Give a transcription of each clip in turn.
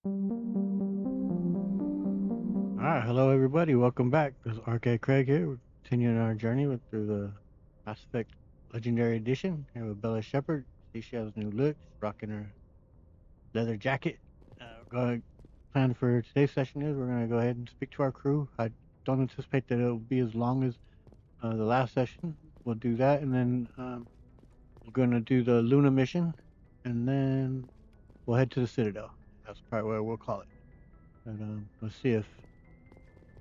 All right, hello everybody. Welcome back. This is RK Craig here. We're continuing our journey through the Mass Effect Legendary Edition. Here with Bella Shepard. See, she has new looks, rocking her leather jacket. Going plan for today's session is we're gonna go ahead and speak to our crew. I don't anticipate that it'll be as long as the last session. We'll do that, and then we're gonna do the Luna mission, and then we'll head to the Citadel. That's probably what we'll call it. And let's see if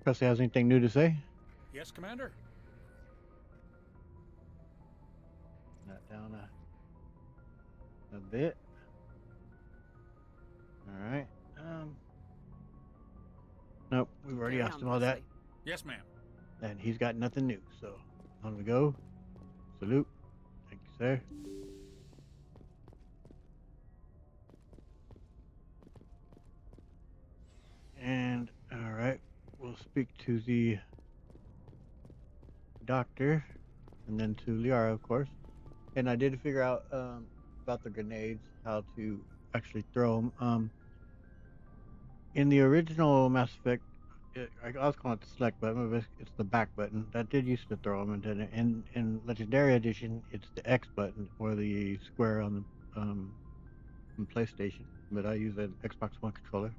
Presley has anything new to say. Yes, Commander? That down a bit. All right. Um. Nope. We've already Carry asked on, him all that, Presley. Yes, ma'am. and he's got nothing new. So on we go. Salute. Thank you, sir. And all right, we'll speak to the doctor, and then to Liara, of course. And I did figure out about the grenades, how to actually throw them. In the original Mass Effect, I was calling it the select button, but it's the back button. That did used to throw them, and then in Legendary Edition, it's the X button or the square on PlayStation. But I use an Xbox One controller,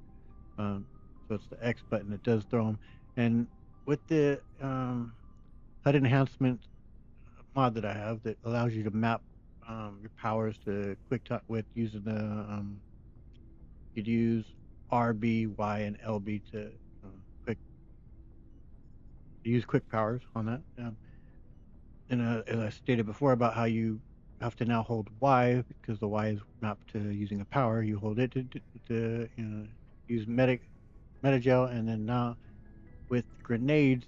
um, so it's the X button that does throw them. And with the HUD enhancement mod that I have, that allows you to map your powers to quick time with using the you'd use RB, Y, and LB to quick use quick powers on that. And as I stated before about how you have to now hold Y because the Y is mapped to using a power. You hold it to use metagel, and then now with grenades,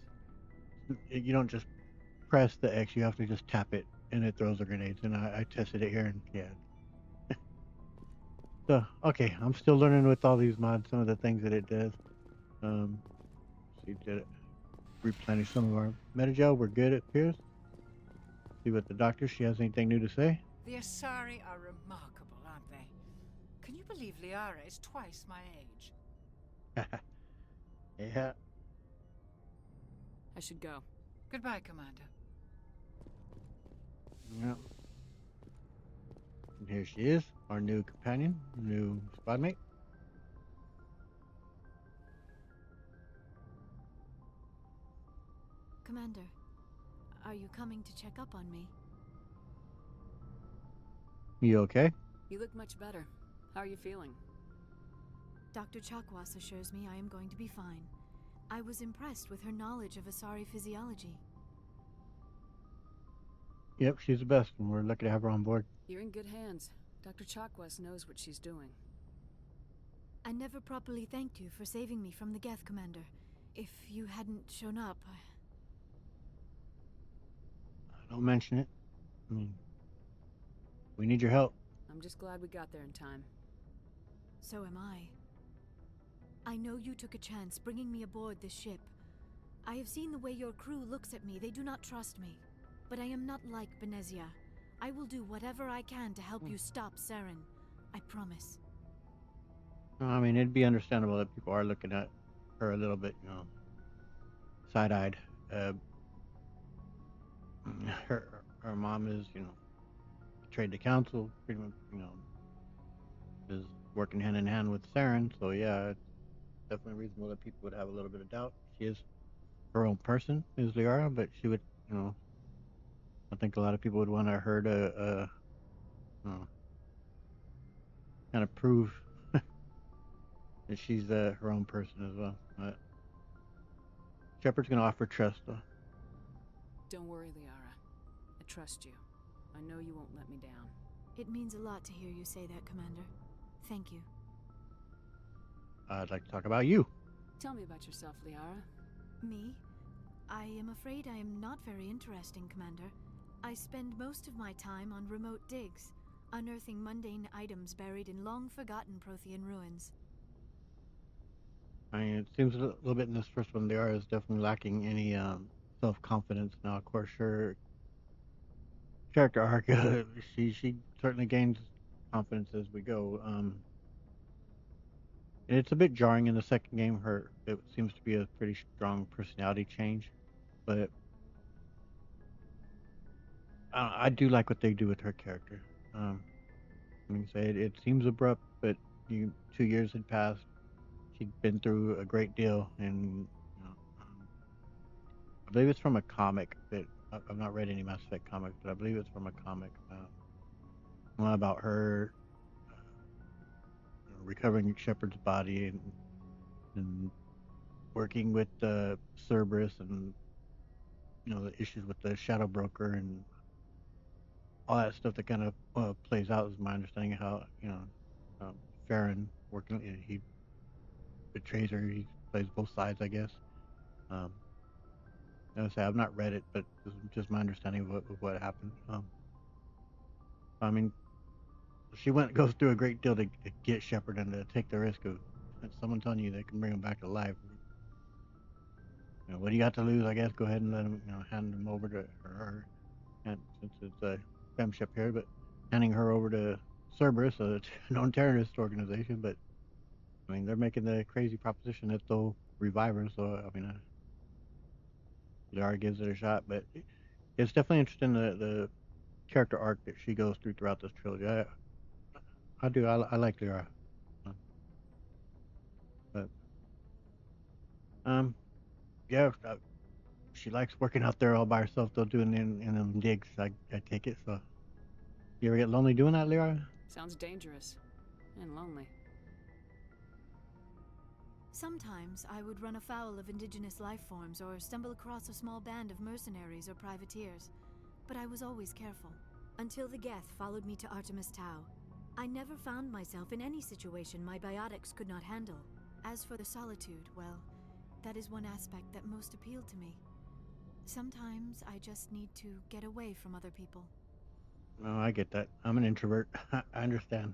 you don't just press the X. You have to just tap it, and it throws the grenades. And I tested it here, and yeah. So okay, I'm still learning with all these mods some of the things that it does. Um, see, did it replenish some of our metagel? We're good, it appears. See what the doctor, she has anything new to say? The Asari are remarkable, aren't they? Can you believe Liara is twice my age? Yeah. I should go. Goodbye, Commander. Yeah. And here she is, our new companion, new squad mate. Commander, are you coming to check up on me? You okay? You look much better. How are you feeling? Dr. Chakwas assures me I am going to be fine. I was impressed with her knowledge of Asari physiology. Yep, she's the best, and we're lucky to have her on board. You're in good hands. Dr. Chakwas knows what she's doing. I never properly thanked you for saving me from the Geth, Commander. If you hadn't shown up, Don't mention it. I mean, we need your help. I'm just glad we got there in time. so am I. I know you took a chance bringing me aboard this ship. I have seen the way your crew looks at me. They do not trust me. But I am not like Benezia. I will do whatever I can to help you stop Saren. I promise. I mean, it'd be understandable that people are looking at her a little bit, side-eyed. Her mom is, betrayed the council, pretty much, is working hand in hand with Saren. So yeah, it's definitely reasonable that people would have a little bit of doubt. She is her own person, is Liara, but she would, I think a lot of people would want her to, kind of prove that she's her own person as well. But Shepard's gonna offer trust, though. Don't worry, Liara. I trust you. I know you won't let me down. It means a lot to hear you say that, Commander. Thank you. I'd like to talk about you. Tell me about yourself, Liara. Me? I am afraid I am not very interesting, Commander. I spend most of my time on remote digs, unearthing mundane items buried in long-forgotten Prothean ruins. I mean, it seems a little bit in this first one, Liara is definitely lacking any self-confidence. Now, of course, her character arc, she certainly gains confidence as we go. And it's a bit jarring in the second game. It seems to be a pretty strong personality change, but I do like what they do with her character. Like I say, it seems abrupt, but 2 years had passed. She'd been through a great deal, and I believe it's from a comic that I've not read any Mass Effect comics, but I believe it's from a comic. One about her recovering Shepard's body and working with Cerberus and the issues with the Shadow Broker and all that stuff that kind of plays out is my understanding of how Farron working he betrays her. He plays both sides, I guess. Um, I say I've not read it, but this is just my understanding of what happened. I mean, she goes through a great deal to get Shepard and to take the risk of someone telling you they can bring him back to life. What do you got to lose? I guess go ahead and let him, hand him over to her, and since it's a fem ship here, but handing her over to Cerberus, a known terrorist organization. But I mean, they're making the crazy proposition that they'll revive her. So I mean, Liara gives it a shot, but it's definitely interesting the character arc that she goes throughout this trilogy. I do. I like Liara, but um, yeah. She likes working out there all by herself, though, doing in them digs. I take it. So, you ever get lonely doing that, Lyra? Sounds dangerous. And lonely. Sometimes I would run afoul of indigenous life forms or stumble across a small band of mercenaries or privateers, but I was always careful. Until the Geth followed me to Artemis Tau, I never found myself in any situation my biotics could not handle. As for the solitude, well, that is one aspect that most appealed to me. Sometimes I just need to get away from other people. No, I get that. I'm an introvert. I understand.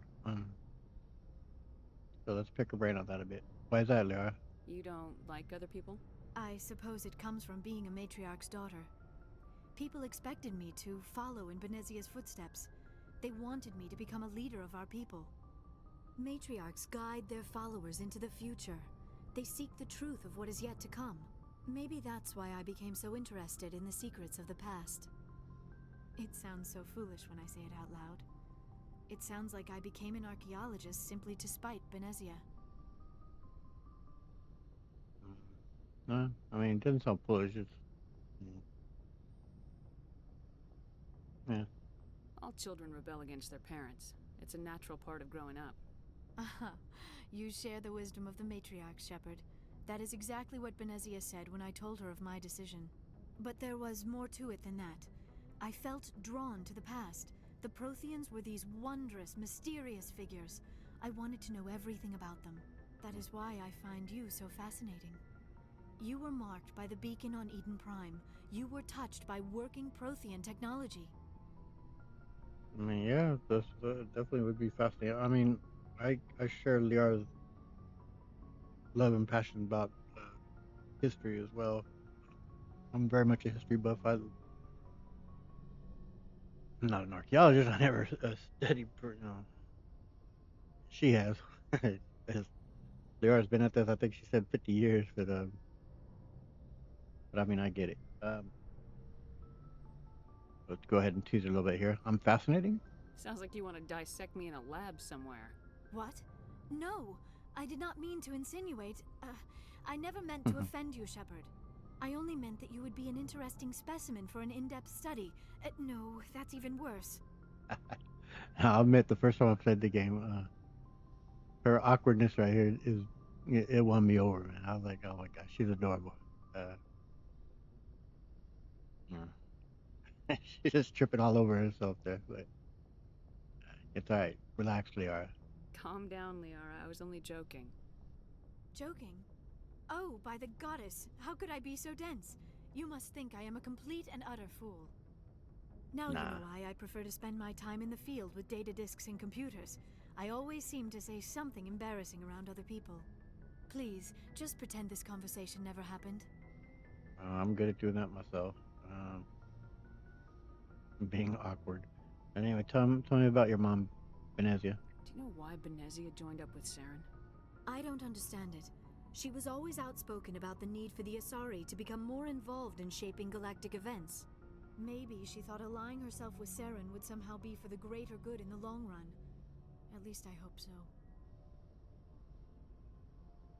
So let's pick her brain on that a bit. Why is that, Lyra? You don't like other people? I suppose it comes from being a matriarch's daughter. People expected me to follow in Benezia's footsteps. They wanted me to become a leader of our people. Matriarchs guide their followers into the future. They seek the truth of what is yet to come. Maybe that's why I became so interested in the secrets of the past. It sounds so foolish when I say it out loud. It sounds like I became an archaeologist simply to spite Benezia. No, I mean, it doesn't sound foolish. It's, yeah. All children rebel against their parents. It's a natural part of growing up. Aha, you share the wisdom of the matriarch, Shepard. That is exactly what Benezia said when I told her of my decision. But there was more to it than that. I felt drawn to the past. The Protheans were these wondrous, mysterious figures. I wanted to know everything about them. That is why I find you so fascinating. You were marked by the beacon on Eden Prime. You were touched by working Prothean technology. I mean, yeah, this definitely would be fascinating. I mean, I share Liara's love and passion about history as well. I'm very much a history buff. I'm not an archaeologist. I never studied. She has. Liara's been at this. I think she said 50 years, but I mean, I get it. Let's go ahead and tease her a little bit here. I'm fascinating. Sounds like you want to dissect me in a lab somewhere. What? No, I did not mean to insinuate. I never meant to offend you, Shepard. I only meant that you would be an interesting specimen for an in-depth study. No, that's even worse. I'll admit, the first time I played the game, her awkwardness right here it won me over, man. I was like, oh my gosh, she's adorable. She's just tripping all over herself there, but it's alright. Relax, Liara. Calm down, Liara. I was only joking. Joking? Oh, by the goddess, how could I be so dense? You must think I am a complete and utter fool. Now Nah. you know why I prefer to spend my time in the field with data disks and computers. I always seem to say something embarrassing around other people. Please, just pretend this conversation never happened. I'm good at doing that myself. Being awkward. Anyway, tell me about your mom, Benezia. Do you know why Benezia joined up with Saren? I don't understand it. She was always outspoken about the need for the Asari to become more involved in shaping galactic events. Maybe she thought allying herself with Saren would somehow be for the greater good in the long run. At least I hope so.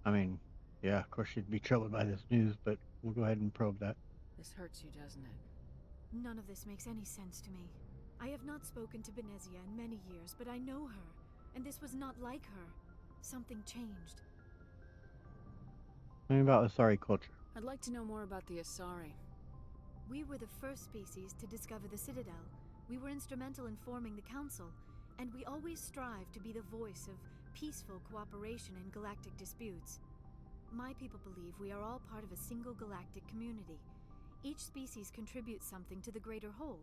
I mean, yeah, of course she'd be troubled by this news, but we'll go ahead and probe that. This hurts you, doesn't it? None of this makes any sense to me. I have not spoken to Benezia in many years, but I know her, and this was not like her. Something changed. Tell me about Asari culture. I'd like to know more about the Asari. We were the first species to discover the Citadel. We were instrumental in forming the Council, and we always strive to be the voice of peaceful cooperation in galactic disputes. My people believe we are all part of a single galactic community. Each species contributes something to the greater whole.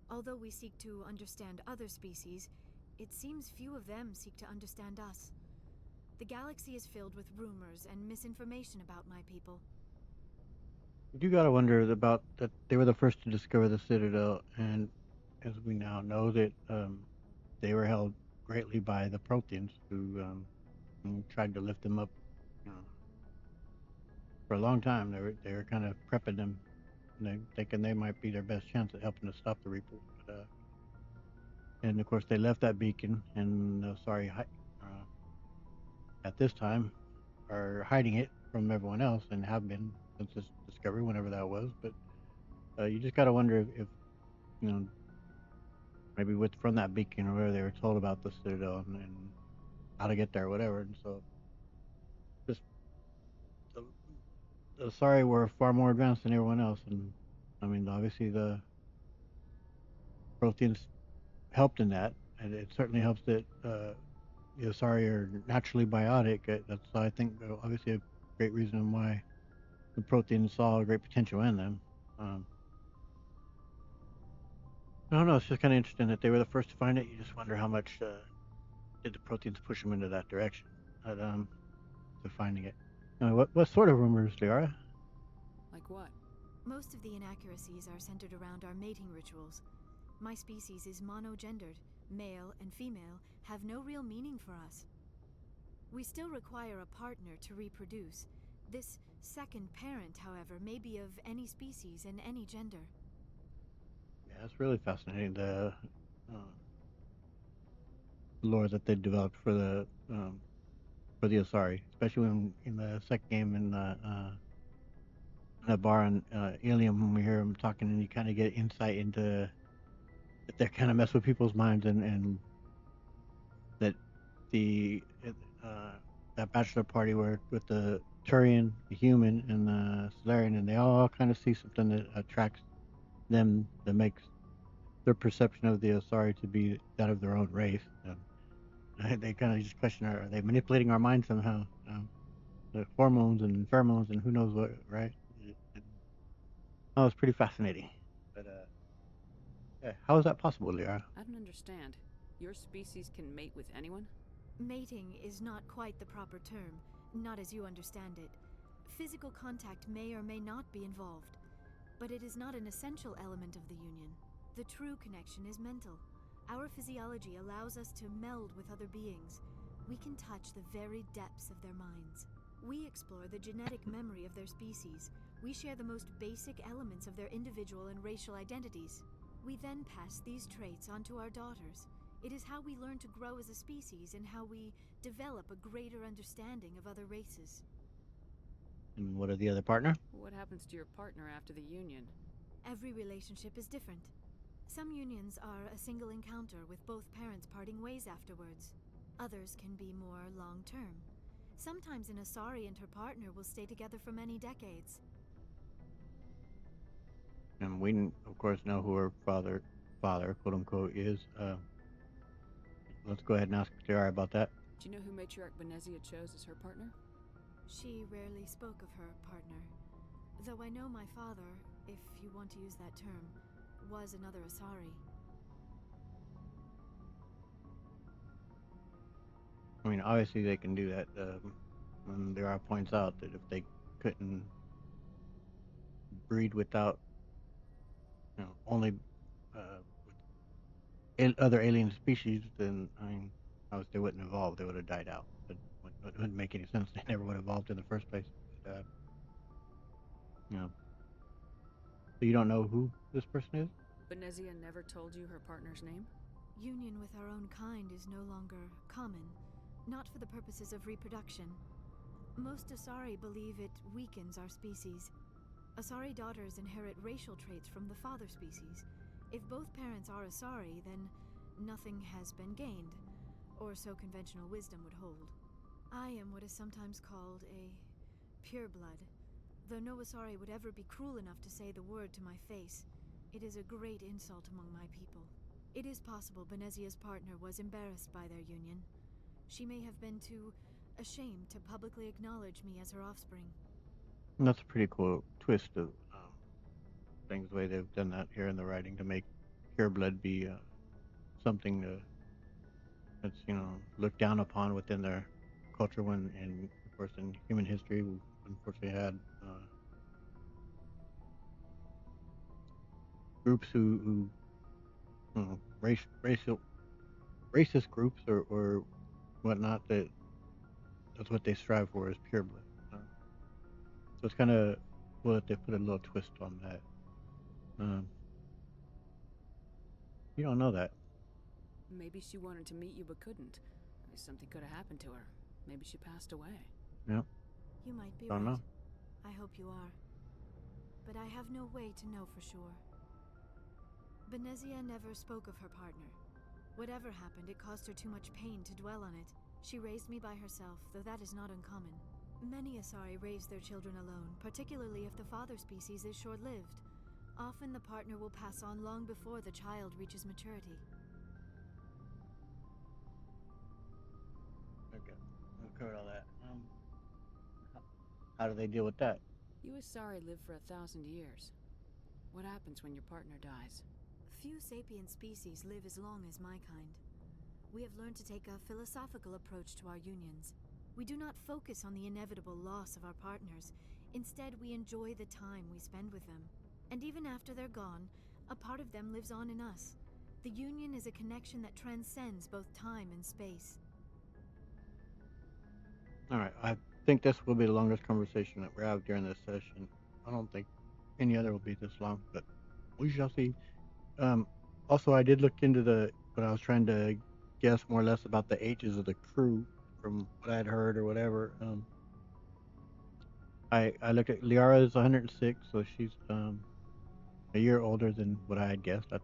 Although we seek to understand other species, it seems few of them seek to understand us. The galaxy is filled with rumors and misinformation about my people. You do gotta wonder about that they were the first to discover the Citadel, and as we now know that they were held greatly by the Protheans, who tried to lift them up. You know, for a long time, they were kind of prepping them, thinking they might be their best chance at helping to stop the Reapers. But and of course, they left that beacon, and at this time are hiding it from everyone else, and have been since this discovery, whenever that was. But you just gotta wonder if you know maybe from that beacon or whatever they were told about the Citadel and how to get there, or whatever. And so just the Asari were far more advanced than everyone else, and I mean obviously the Protheans helped in that, and it certainly helps that the Asari are naturally biotic. That's I think obviously a great reason why the Protheans saw a great potential in them. Um, I don't know. It's just kind of interesting that they were the first to find it. You just wonder how much did the Protheans push them into that direction, but, to finding it. What sort of rumors, Liara? Like what? Most of the inaccuracies are centered around our mating rituals. My species is monogendered. Male and female have no real meaning for us. We still require a partner to reproduce. This second parent, however, may be of any species and any gender. Yeah, it's really fascinating the lore that they developed for the Asari, especially when in the second game in that bar on Ilium, when we hear them talking, and you kind of get insight into that they kind of mess with people's minds, and that the that bachelor party where with the Turian, the human, and the Solarian, and they all kind of see something that attracts them, that makes their perception of the Asari to be that of their own race. They kind of just question, are they manipulating our minds somehow? The hormones and pheromones and who knows what, right? Oh, it's pretty fascinating. But yeah, how is that possible, Liara? I don't understand. Your species can mate with anyone? Mating is not quite the proper term, not as you understand it. Physical contact may or may not be involved, but it is not an essential element of the union. The true connection is mental. Our physiology allows us to meld with other beings. We can touch the very depths of their minds. We explore the genetic memory of their species. We share the most basic elements of their individual and racial identities. We then pass these traits onto our daughters. It is how we learn to grow as a species and how we develop a greater understanding of other races. And what of the other partner? What happens to your partner after the union? Every relationship is different. Some unions are a single encounter with both parents parting ways afterwards. Others can be more long-term. Sometimes an Asari and her partner will stay together for many decades. And we, of course, know who her father, quote unquote, is. Let's go ahead and ask Liara about that. Do you know who Matriarch Benezia chose as her partner? She rarely spoke of her partner. Though I know my father, if you want to use that term, was another Asari. I mean, obviously they can do that. And Liara points out that if they couldn't breed without, only with other alien species, then I mean, obviously they wouldn't evolve. They would have died out. But it wouldn't make any sense. They never would have evolved in the first place. But, you know, so you don't know who this person is? Benezia never told you her partner's name? Union with our own kind is no longer common, not for the purposes of reproduction. Most Asari believe it weakens our species. Asari daughters inherit racial traits from the father species. If both parents are Asari, then nothing has been gained, or so conventional wisdom would hold. I am what is sometimes called a pureblood. Though no Asari would ever be cruel enough to say the word to my face, it is a great insult among my people. It is possible Benezia's partner was embarrassed by their union. She may have been too ashamed to publicly acknowledge me as her offspring. And that's a pretty cool twist of things, the way they've done that here in the writing to make pure blood be something that's, you know, looked down upon within their culture when, and of course in human history, we unfortunately had groups who you know, racist groups or whatnot, that's what they strive for is pure blood. So it's kind of well that they put a little twist on that. You don't know that. Maybe she wanted to meet you but couldn't. Maybe something could have happened to her. Maybe she passed away. Yeah. You might be Don't right. know. I hope you are. But I have no way to know for sure. Benezia never spoke of her partner. Whatever happened, it caused her too much pain to dwell on it. She raised me by herself, though that is not uncommon. Many Asari raise their children alone, particularly if the father species is short-lived. Often the partner will pass on long before the child reaches maturity. Okay. We've covered all that. How do they deal with that? You Asari live for 1,000 years. What happens when your partner dies? Few sapient species live as long as my kind. We have learned to take a philosophical approach to our unions. We do not focus on the inevitable loss of our partners. Instead, we enjoy the time we spend with them. And even after they're gone, a part of them lives on in us. The union is a connection that transcends both time and space. All right. I think this will be the longest conversation that we have during this session. I don't think any other will be this long, but we shall see. Also, I did look into when I was trying to guess more or less about the ages of the crew from what I had heard or whatever. I looked at Liara is 106, so she's a year older than what I had guessed. I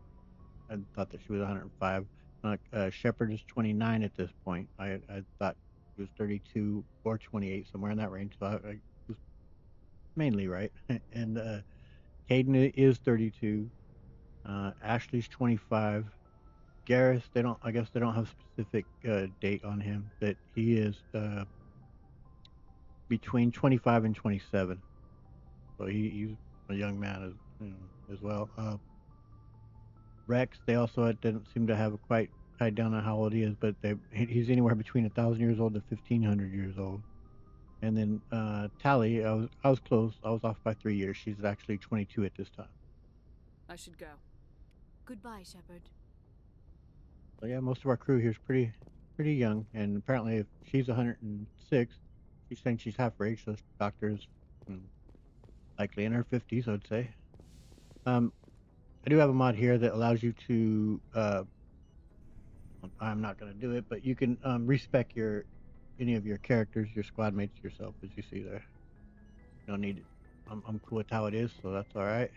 thought that she was 105. Shepard is 29 at this point. I thought she was 32 or 28, somewhere in that range. So I was mainly right. And Caden is 32. Ashley's 25. Garrus, I guess they don't have a specific date on him, but he is between 25 and 27. So he's a young man as well. Rex, they also didn't seem to have quite tied down on how old he is, but he's anywhere between 1,000 years old to 1,500 years old. And then Tally, I was close. I was off by 3 years. She's actually 22 at this time. I should go. Goodbye, Shepard. So yeah, most of our crew here is pretty young, and apparently if she's 106, she's saying she's half her age, so doctor's likely in her 50s, I'd say. I do have a mod here that allows you to. I'm not going to do it, but you can respec any of your characters, your squad mates, yourself, as you see there. You don't need it. I'm cool with how it is, so that's all right.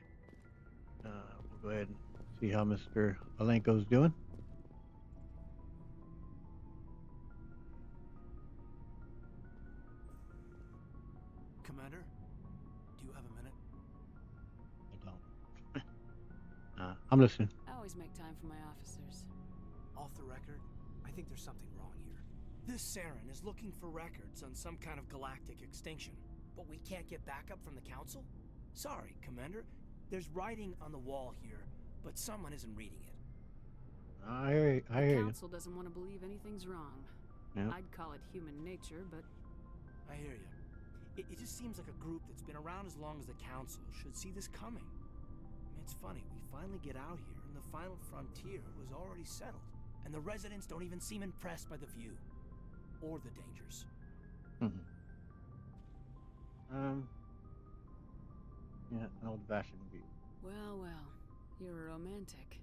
We'll go ahead and see how Mr. Alenko's doing. Commander, do you have a minute? I don't. I'm listening. I always make time for my officers. Off the record, I think there's something wrong here. This Saren is looking for records on some kind of galactic extinction, but we can't get backup from the Council? Sorry, Commander. There's writing on the wall here, but someone isn't reading it. I hear The you. Council doesn't want to believe anything's wrong. Yeah. I'd call it human nature, but I hear you. It just seems like a group that's been around as long as the Council should see this coming. I mean, it's funny, we finally get out here, and the final frontier was already settled. And the residents don't even seem impressed by the view. Or the dangers. Mhm. Um, yeah, an old-fashioned view. Well, well. You're a romantic.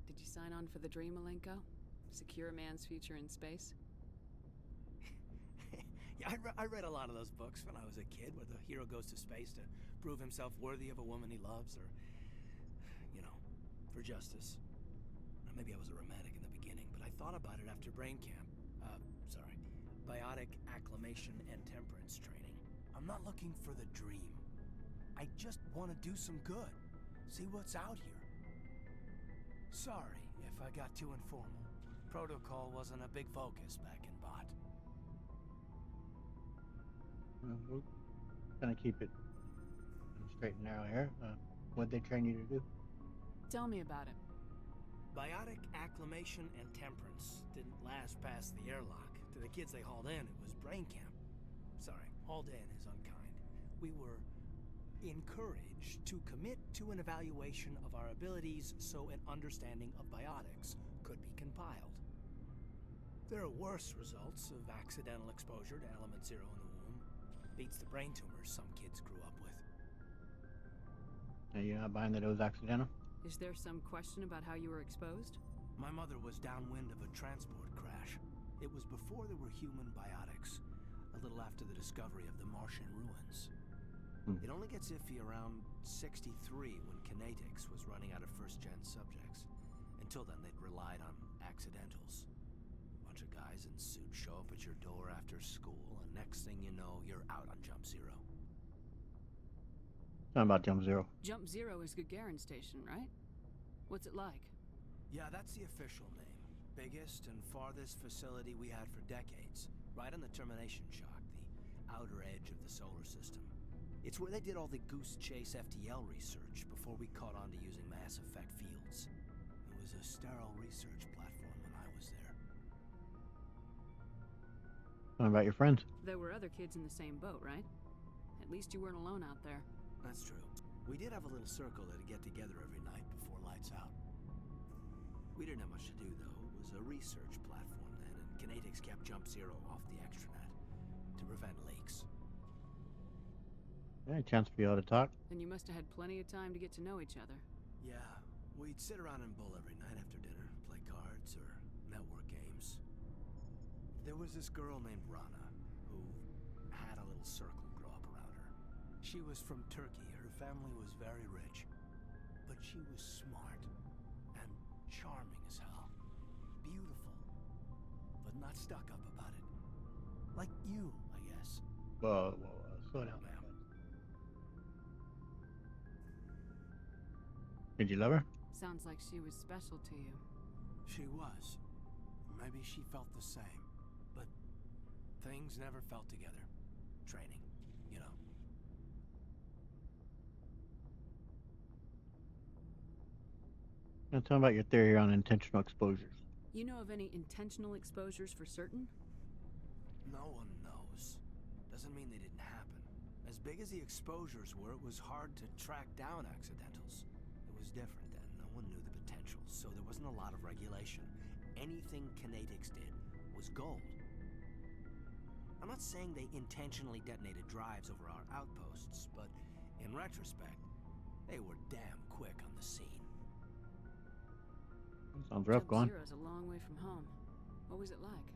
Did you sign on for the dream, Malenko? Secure a man's future in space? Yeah, I read a lot of those books when I was a kid, where the hero goes to space to prove himself worthy of a woman he loves, or, you know, for justice. Now, maybe I was a romantic in the beginning, but I thought about it after brain camp. Sorry. Biotic acclimation and temperance training. I'm not looking for the dream. I just want to do some good. See what's out here. Sorry if I got too informal. Protocol wasn't a big focus back in Bot. We'll kind of keep it straight and narrow here. What'd they train you to do? Tell me about it. Biotic acclimation and temperance didn't last past the airlock. To the kids they hauled in, it was brain camp. Sorry, hauled in is unkind. We were encouraged to commit to an evaluation of our abilities so an understanding of biotics could be compiled. There are worse results of accidental exposure to element zero in the womb. Beats the brain tumors some kids grew up with. Are you not buying that it was accidental? Is there some question about how you were exposed? My mother was downwind of a transport crash. It was before there were human biotics, a little after the discovery of the Martian ruins. It only gets iffy around 63 when Kinetics was running out of first-gen subjects. Until then, they'd relied on accidentals. Bunch of guys in suits show up at your door after school, and next thing you know, you're out on Jump Zero. Something about Jump Zero. Jump Zero is Gagarin Station, right? What's it like? Yeah, that's the official name. Biggest and farthest facility we had for decades. Right on the termination shock, the outer edge of the solar system. It's where they did all the Goose Chase FTL research before we caught on to using mass effect fields. It was a sterile research platform when I was there. Something about your friends. There were other kids in the same boat, right? At least you weren't alone out there. That's true. We did have a little circle that'd get together every night before lights out. We didn't have much to do, though. It was a research platform then, and Kinetics kept Jump Zero off the extranet to prevent leaks. Yeah, a chance for you all to talk. Then you must have had plenty of time to get to know each other. Yeah, we'd sit around and bull every night after dinner, play cards or network games. There was this girl named Rana, who had a little circle grow up around her. She was from Turkey. Her family was very rich. But she was smart and charming as hell. Beautiful, but not stuck up about it. Like you, I guess. Whoa, slow down. Ma'am. Did you love her? Sounds like she was special to you. She was. Maybe she felt the same. But things never felt together. Training, you know. Now tell me about your theory on intentional exposures. You know of any intentional exposures for certain? No one knows. Doesn't mean they didn't happen. As big as the exposures were, it was hard to track down accidentals. It was different then. No one knew the potential, so there wasn't a lot of regulation. Anything Kinetics did was gold. I'm not saying they intentionally detonated drives over our outposts, but in retrospect, they were damn quick on the scene. Sounds rough Jump going. Zero's a long way from home. What was it like?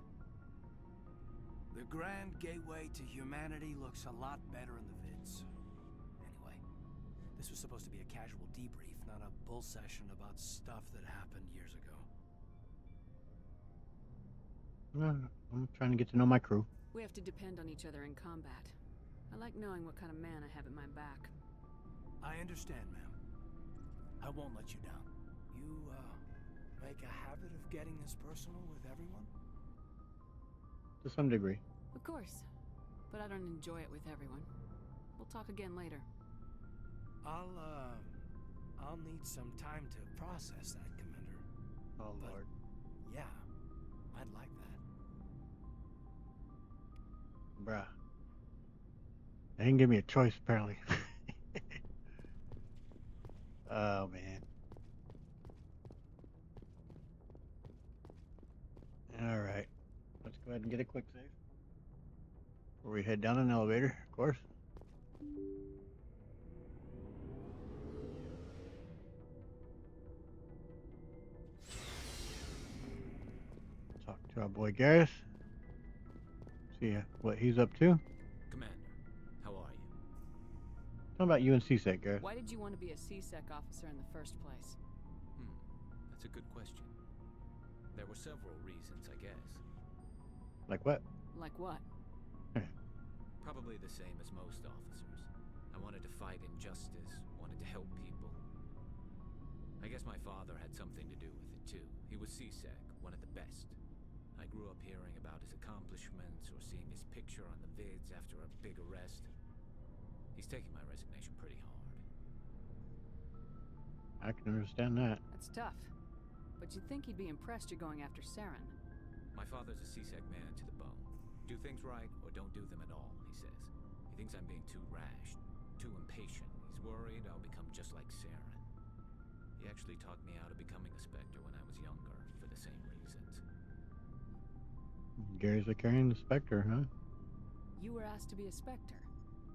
The Grand Gateway to Humanity looks a lot better in the vids. Anyway, this was supposed to be a casual debrief, not a bull session about stuff that happened years ago. I'm trying to get to know my crew. We have to depend on each other in combat. I like knowing what kind of man I have at my back. I understand, ma'am. I won't let you down. You, make a habit of getting this personal with everyone? To some degree. Of course. But I don't enjoy it with everyone. We'll talk again later. I'll need some time to process that, Commander. Oh, But- Lord. Yeah, I'd like that. Bruh. They didn't give me a choice, apparently. Oh, man. Alright. Let's go ahead and get a quick save. Where we head down an elevator, of course. Talk to our boy Garrus. See what he's up to. Commander, how are you? Tell about you and CSEC, Garrus. Why did you want to be a CSEC officer in the first place? That's a good question. There were several reasons, I guess. Like what? Like what? Probably the same as most officers. I wanted to fight injustice, wanted to help people. I guess my father had something to do with it too. He was CSEC, one of the best. I grew up hearing about his accomplishments or seeing his picture on the vids after a big arrest. He's taking my resignation pretty hard. I can understand that. That's tough. But you'd think he'd be impressed you're going after Saren. My father's a CSEC man to the bone. Do things right or don't do them at all, he says. He thinks I'm being too rash, too impatient. He's worried I'll become just like Saren. He actually talked me out of becoming a Spectre when I was younger, for the same reasons. Gary's a carrying the Spectre, huh? You were asked to be a Spectre.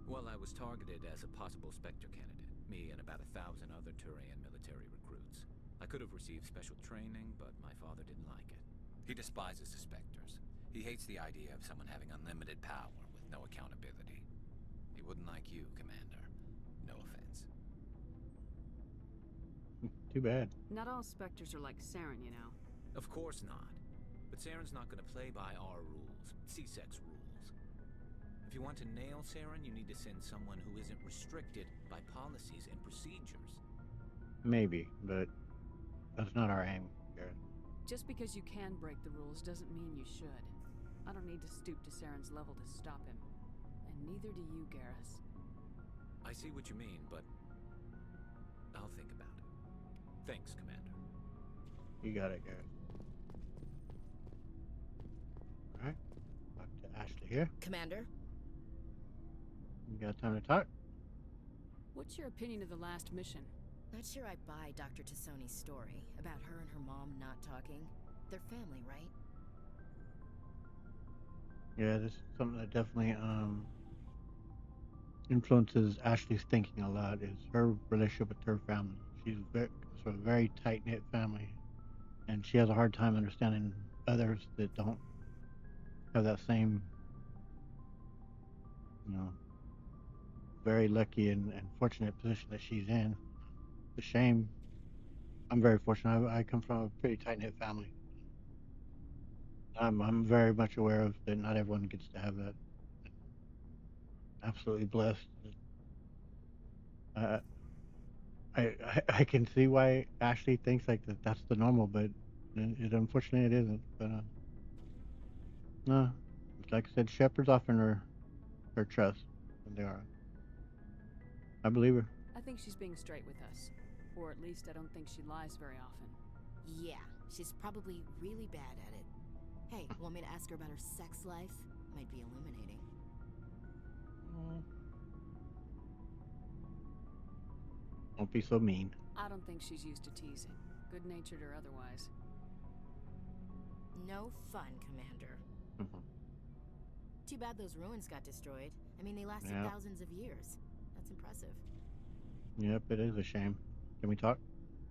Well, I was targeted as a possible Spectre candidate. Me and about 1,000 other Turian military recruits. I could have received special training, but my father didn't like it. He despises the Spectres. He hates the idea of someone having unlimited power with no accountability. He wouldn't like you, Commander. No offense. Too bad. Not all Spectres are like Saren, you know. Of course not. But Saren's not going to play by our rules, CSEC's rules. If you want to nail Saren, you need to send someone who isn't restricted by policies and procedures. Maybe, but that's not our aim, Garrus. Just because you can break the rules doesn't mean you should. I don't need to stoop to Saren's level to stop him. And neither do you, Garrus. I see what you mean, but I'll think about it. Thanks, Commander. You got it, Garrus. Alright. Talk to Ashley here. Commander? You got time to talk? What's your opinion of the last mission? Not sure I buy Dr. Tassoni's story about her and her mom not talking. They're family, right? Yeah, this is something that definitely influences Ashley's thinking a lot. Is her relationship with her family. She's a very tight-knit family, and she has a hard time understanding others that don't have that same, very lucky and fortunate position that she's in. It's a shame. I'm very fortunate. I come from a pretty tight-knit family. I'm very much aware of that. Not everyone gets to have that. Absolutely blessed. I can see why Ashley thinks like that's the normal, but it unfortunately it isn't. But no, like I said, shepherds often are trust, and they are. I believe her. I think she's being straight with us. Or at least I don't think she lies very often. Yeah, she's probably really bad at it. Hey, want me to ask her about her sex life? Might be illuminating. Don't be so mean. I don't think she's used to teasing, good-natured or otherwise. No fun, Commander. Too bad those ruins got destroyed. I mean, they lasted thousands of years. That's impressive. Yep, it is a shame. Can we talk?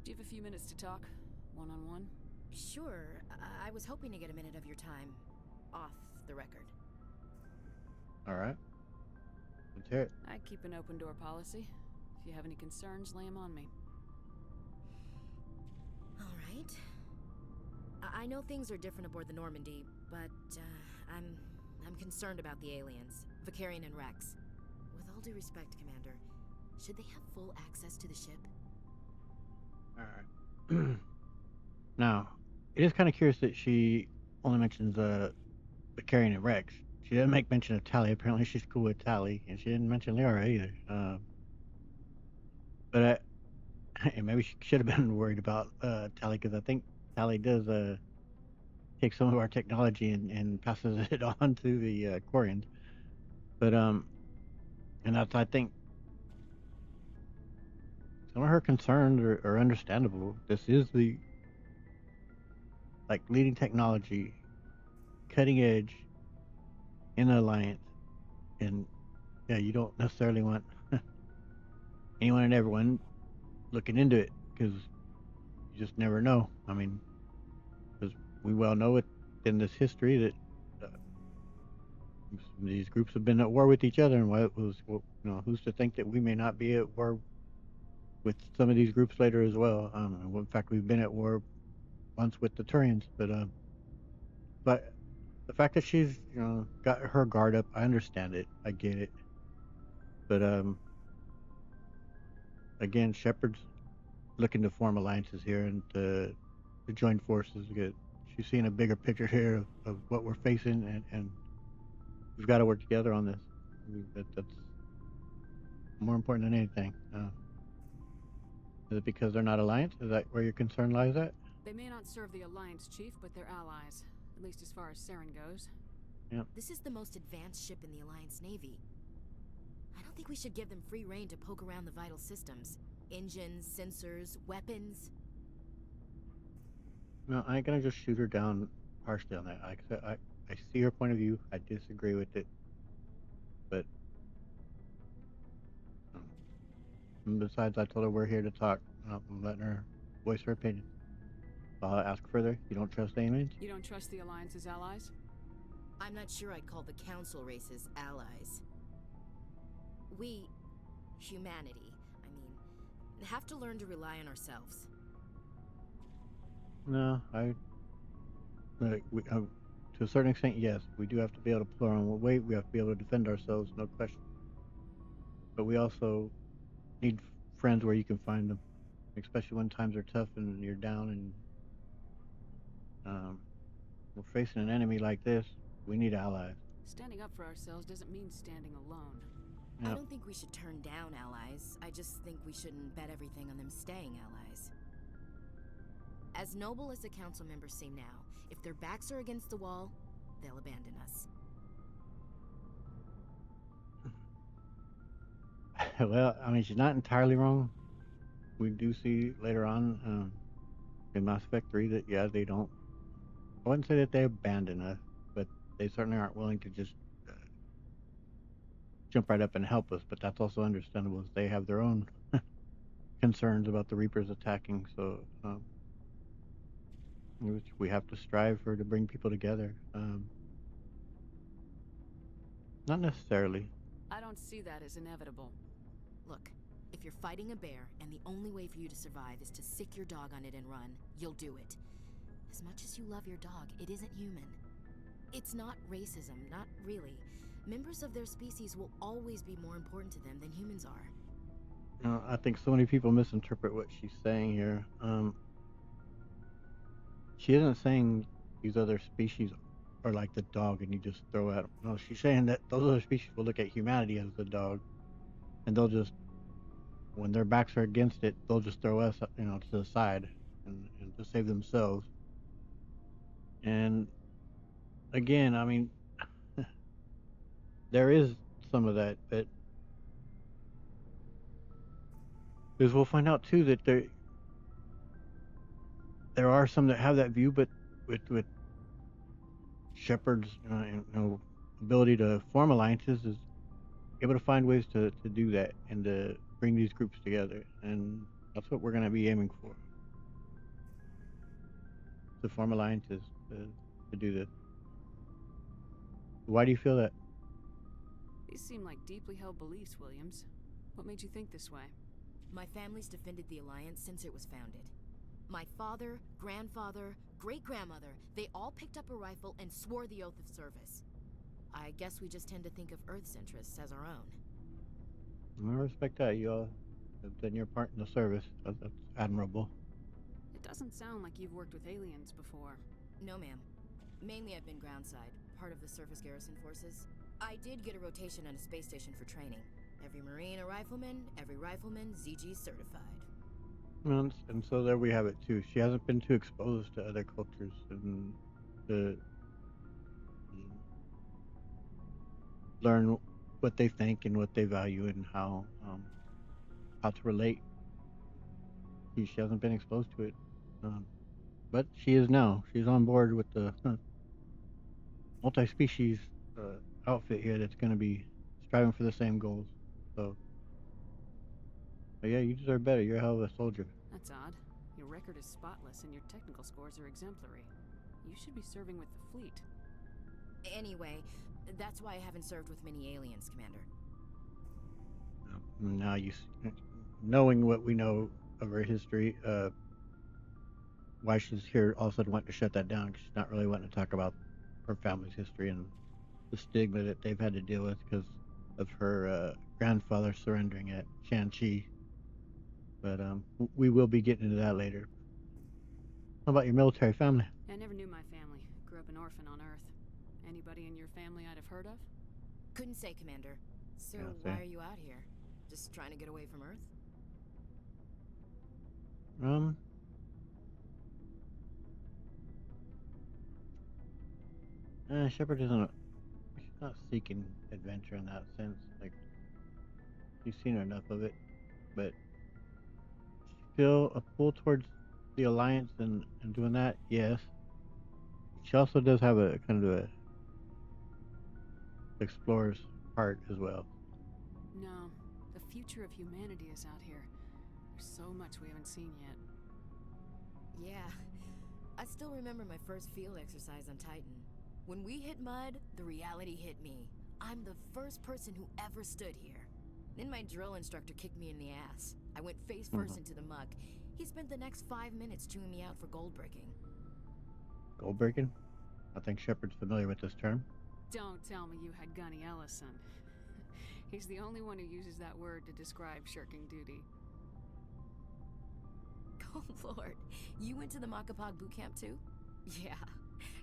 Do you have a few minutes to talk? One-on-one? Sure. I was hoping to get a minute of your time off the record. All right. Let's hear it. I keep an open-door policy. If you have any concerns, lay them on me. All right. I know things are different aboard the Normandy, but I'm concerned about the aliens, Vakarian and Rex. With all due respect, Commander, should they have full access to the ship? All right. Now, it is kind of curious that she only mentions Vakarian and Rex. She didn't make mention of Tali. Apparently, she's cool with Tali, and she didn't mention Liara either. But maybe she should have been worried about Tali, because I think Tali does take some of our technology and passes it on to the Quarians. But and that's, I think, some of her concerns are understandable. This is the leading technology, cutting edge in the Alliance, And yeah, you don't necessarily want anyone and everyone looking into it because you just never know. I mean, because we well know it in this history that these groups have been at war with each other, and what was, who's to think that we may not be at war with some of these groups later as well? In fact, we've been at war once with the Turians, but the fact that she's got her guard up, I understand it, I get it, but again, Shepard's looking to form alliances here and to join forces. Because she's seeing a bigger picture here of what we're facing, and we've got to work together on this. I mean, that's more important than anything. Is it because they're not alliance? Is that where your concern lies at? They may not serve the Alliance, Chief, but they're allies. At least as far as Saren goes. Yep. This is the most advanced ship in the Alliance Navy. I don't think we should give them free rein to poke around the vital systems. Engines, sensors, weapons. No, I ain't gonna just shoot her down harshly on that. Like I said, I see her point of view. I disagree with it, but and besides, I told her we're here to talk. I'm letting her voice her opinion. I'll ask further. You don't trust aliens? You don't trust the Alliance's allies? I'm not sure I'd call the Council races allies. We, humanity, have to learn to rely on ourselves. No, to a certain extent, yes. We do have to be able to pull our own weight. We have to be able to defend ourselves, no question. But we also need friends where you can find them, especially when times are tough and you're down and we're facing an enemy like this. We need allies. Standing up for ourselves doesn't mean standing alone. Yep. I don't think we should turn down allies. I just think we shouldn't bet everything on them staying allies. As noble as the council members seem now, if their backs are against the wall, they'll abandon us. Well, I mean, she's not entirely wrong. We do see later on in Mass Effect 3 that, yeah, they don't... I wouldn't say that they abandon us, but they certainly aren't willing to just jump right up and help us, but that's also understandable as they have their own concerns about the Reapers attacking, so we have to strive to bring people together. Not necessarily. I don't see that as inevitable. Look, if you're fighting a bear and the only way for you to survive is to sick your dog on it and run, you'll do it. As much as you love your dog, it isn't human. It's not racism, not really. Members of their species will always be more important to them than humans are. I think so many people misinterpret what she's saying here. She isn't saying these other species are like the dog and you just throw at them. No, she's saying that those other species will look at humanity as the dog, and they'll just, when their backs are against it, they'll just throw us, to the side and to save themselves. And again, I mean, there is some of that, but because we'll find out too that there are some that have that view, but with Shepard's ability to form alliances is able to find ways to do that and to bring these groups together, and that's what we're going to be aiming for, to form alliances to do this. Why do you feel that? These seem like deeply held beliefs, Williams. What made you think this way? My family's defended the Alliance since it was founded. My father, grandfather, great-grandmother, they all picked up a rifle and swore the oath of service. I guess we just tend to think of Earth's interests as our own. I respect that. You all have done your part in the service. That's admirable. It doesn't sound like you've worked with aliens before. No, ma'am. Mainly I've been groundside, part of the surface garrison forces. I did get a rotation on a space station for training. Every Marine a rifleman, every rifleman ZG certified. And so there we have it too. She hasn't been too exposed to other cultures and to learn what they think and what they value and how to relate. She hasn't been exposed to it, but she is now. She's on board with the multi-species outfit here that's going to be striving for the same goals. So, but yeah, you deserve better. You're a hell of a soldier. That's odd. Your record is spotless and your technical scores are exemplary. You should be serving with the fleet. Anyway, that's why I haven't served with many aliens, Commander. Now knowing what we know of her history, why she's here all of a sudden wanting to shut that down, because she's not really wanting to talk about her family's history and the stigma that they've had to deal with because of her grandfather surrendering at Shan-Chi. But we will be getting into that later. How about your military family? I never knew my family. Grew up an orphan on Earth. Anybody in your family I'd have heard of? Couldn't say, Commander. So Yeah, why same. are you out here? Just trying to get away from Earth? Shepard isn't. She's not seeking adventure in that sense. Like, she's seen enough of it, but still a pull towards the Alliance and doing that, yes. She also does have a kind of a explorer's heart as well. No. The future of humanity is out here. There's so much we haven't seen yet. Yeah. I still remember my first field exercise on Titan. When we hit mud, the reality hit me. I'm the first person who ever stood here. Then my drill instructor kicked me in the ass. I went face first into the muck. He spent the next 5 minutes chewing me out for gold breaking. Gold breaking? I think Shepard's familiar with this term. Don't tell me you had Gunny Ellison. He's the only one who uses that word to describe shirking duty. Oh lord, you went to the Makapog boot camp too? Yeah,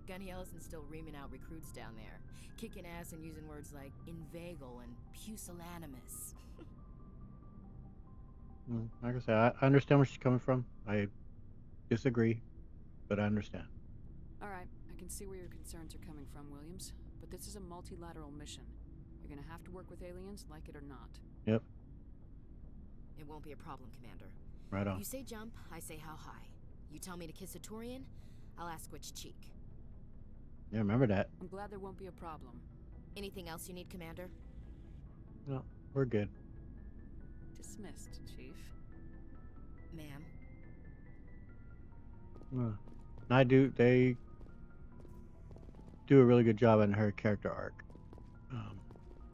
Gunny Ellison's still reaming out recruits down there. Kicking ass and using words like inveigle and pusillanimous. Like I said, I understand where she's coming from. I disagree, but I understand. Alright, I can see where your concerns are coming from, Williams. But this is a multilateral mission. You're gonna have to work with aliens, like it or not. Yep, It won't be a problem, Commander. right on. You say jump, I say how high. You tell me to kiss a Turian, I'll ask which cheek. Yeah, remember that. I'm glad there won't be a problem. Anything else you need, Commander? No, we're good. Dismissed, Chief. Ma'am. They do a really good job on her character arc.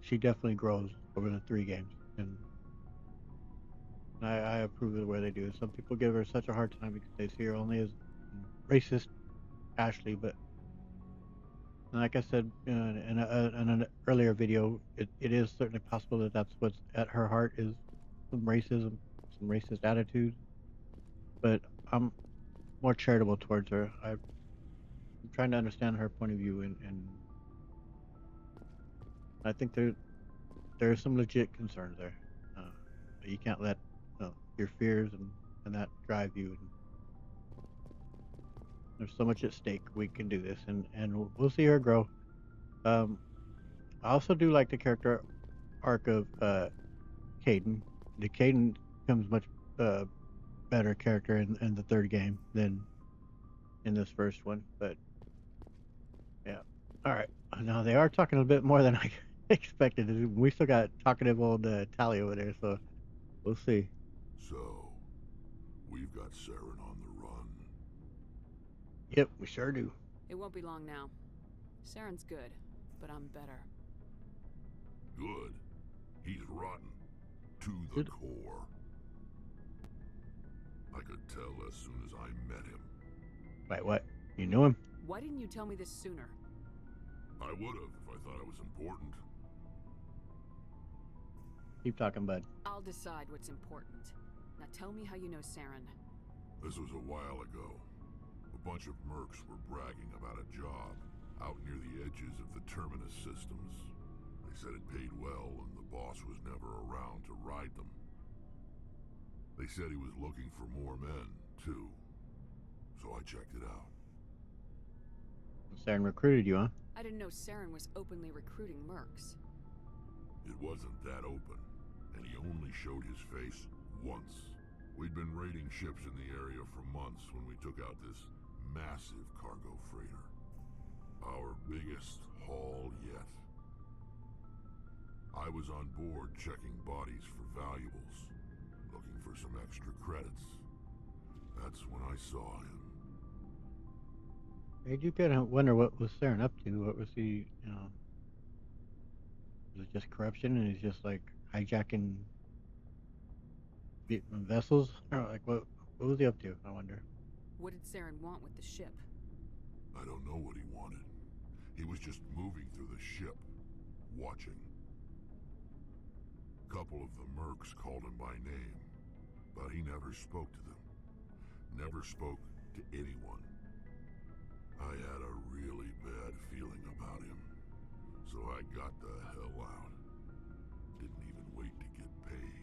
She definitely grows over the 3 games, and I approve of the way they do it. Some people give her such a hard time because they see her only as racist Ashley, but like I said in an earlier video, it is certainly possible that that's what's at her heart is some racism, some racist attitudes. But I'm more charitable towards her. I'm trying to understand her point of view, and I think there are some legit concerns there. You can't let your fears and that drive you. And there's so much at stake. We can do this, and we'll see her grow. I also do like the character arc of Kaidan. The Kaidan becomes much better character in the 3rd game than in this first one. But yeah, all right. Now they are talking a bit more than I expected. We still got talkative old Tally over there, so we'll see. So, we've got Saren on the run. Yep, we sure do. It won't be long now. Saren's good, but I'm better. Good. He's rotten. To the Good. core. I could tell as soon as I met him. Wait, what? You knew him? Why didn't you tell me this sooner? I would've if I thought it was important. Keep talking, bud. I'll decide what's important. Now tell me how you know Saren. This was a while ago. A bunch of mercs were bragging about a job out near the edges of the Terminus systems. They said it paid well and the boss was never around to ride them. They said he was looking for more men, too. So I checked it out. Saren recruited you, huh? I didn't know Saren was openly recruiting mercs. It wasn't that open, and he only showed his face once. We'd been raiding ships in the area for months when we took out this massive cargo freighter. Our biggest haul yet. I was on board checking bodies for valuables, looking for some extra credits. That's when I saw him. I do kind of wonder what was Saren up to. What was he, was it just corruption and he's just like hijacking vessels? Or like what was he up to, I wonder? What did Saren want with the ship? I don't know what he wanted. He was just moving through the ship, watching. A couple of the mercs called him by name, but he never spoke to them. Never spoke to anyone. I had a really bad feeling about him, so I got the hell out. Didn't even wait to get paid.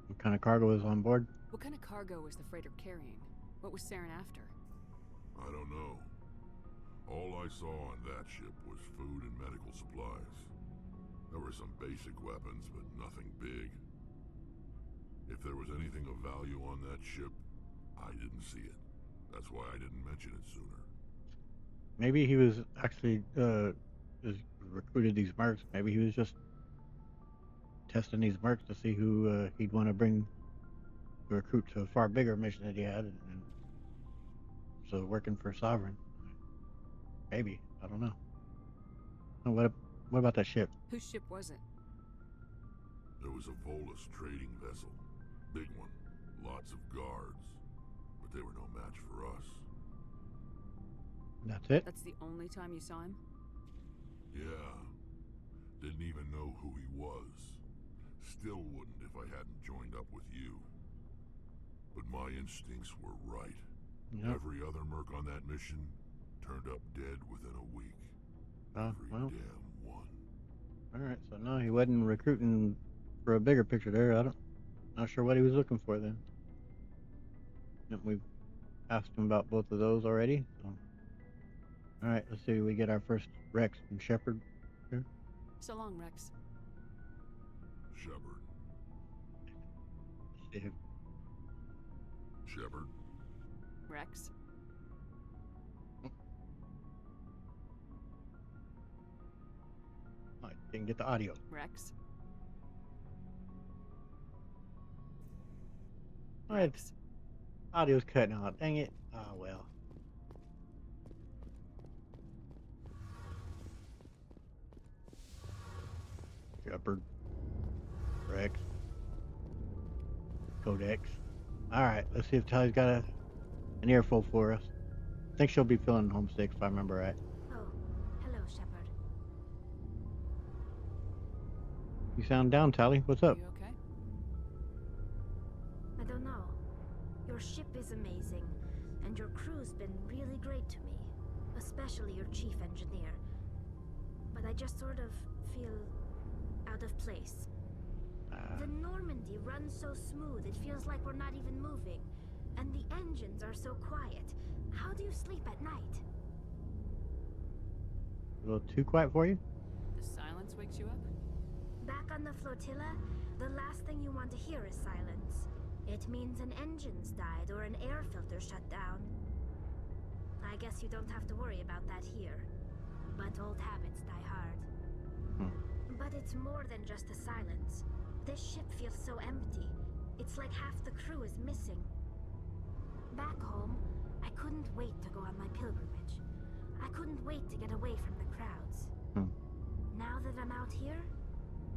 What kind of cargo was on board? What kind of cargo was the freighter carrying? What was Saren after? I don't know. All I saw on that ship was food and medical supplies. There were some basic weapons, but nothing big. If there was anything of value on that ship, I didn't see it. That's why I didn't mention it sooner. Maybe he was actually just recruited these mercs. Maybe he was just testing these mercs to see who he'd want to bring to recruit to a far bigger mission that he had, and so working for Sovereign. Maybe, I don't know. And what about that ship? Whose ship was it? There was a Volus trading vessel. Big one. Lots of guards. But they were no match for us. That's it? That's the only time you saw him? Yeah. Didn't even know who he was. Still wouldn't if I hadn't joined up with you. But my instincts were right. Yep. Every other merc on that mission turned up dead within a week. Oh, Every well. damn one. Alright, so no, he wasn't recruiting for a bigger picture there. Not sure what he was looking for then. Yep, we've asked him about both of those already. So. Alright, let's see. We get our first Rex and Shepard here. So long, Rex. Shepard. Let's see. Shepard. Rex. I didn't get the audio. Rex. Alright, Rex. audio's cutting out. Dang it. Oh well. Shepard. Rex. Codex. Alright, let's see if Tally's got an earful for us. I think she'll be feeling homesick if I remember right. Oh, hello, Shepard. You sound down, Tally. What's up? You okay? I don't know. Your ship is amazing, and your crew's been really great to me, especially your chief engineer. But I just sort of feel out of place. The Normandy runs so smooth, it feels like we're not even moving. And the engines are so quiet. How do you sleep at night? A little too quiet for you? The silence wakes you up? Back on the flotilla, the last thing you want to hear is silence. It means an engine's died or an air filter shut down. I guess you don't have to worry about that here. But old habits die hard. But it's more than just the silence. This ship feels so empty. It's like half the crew is missing. Back home, I couldn't wait to go on my pilgrimage. I couldn't wait to get away from the crowds. Now that I'm out here,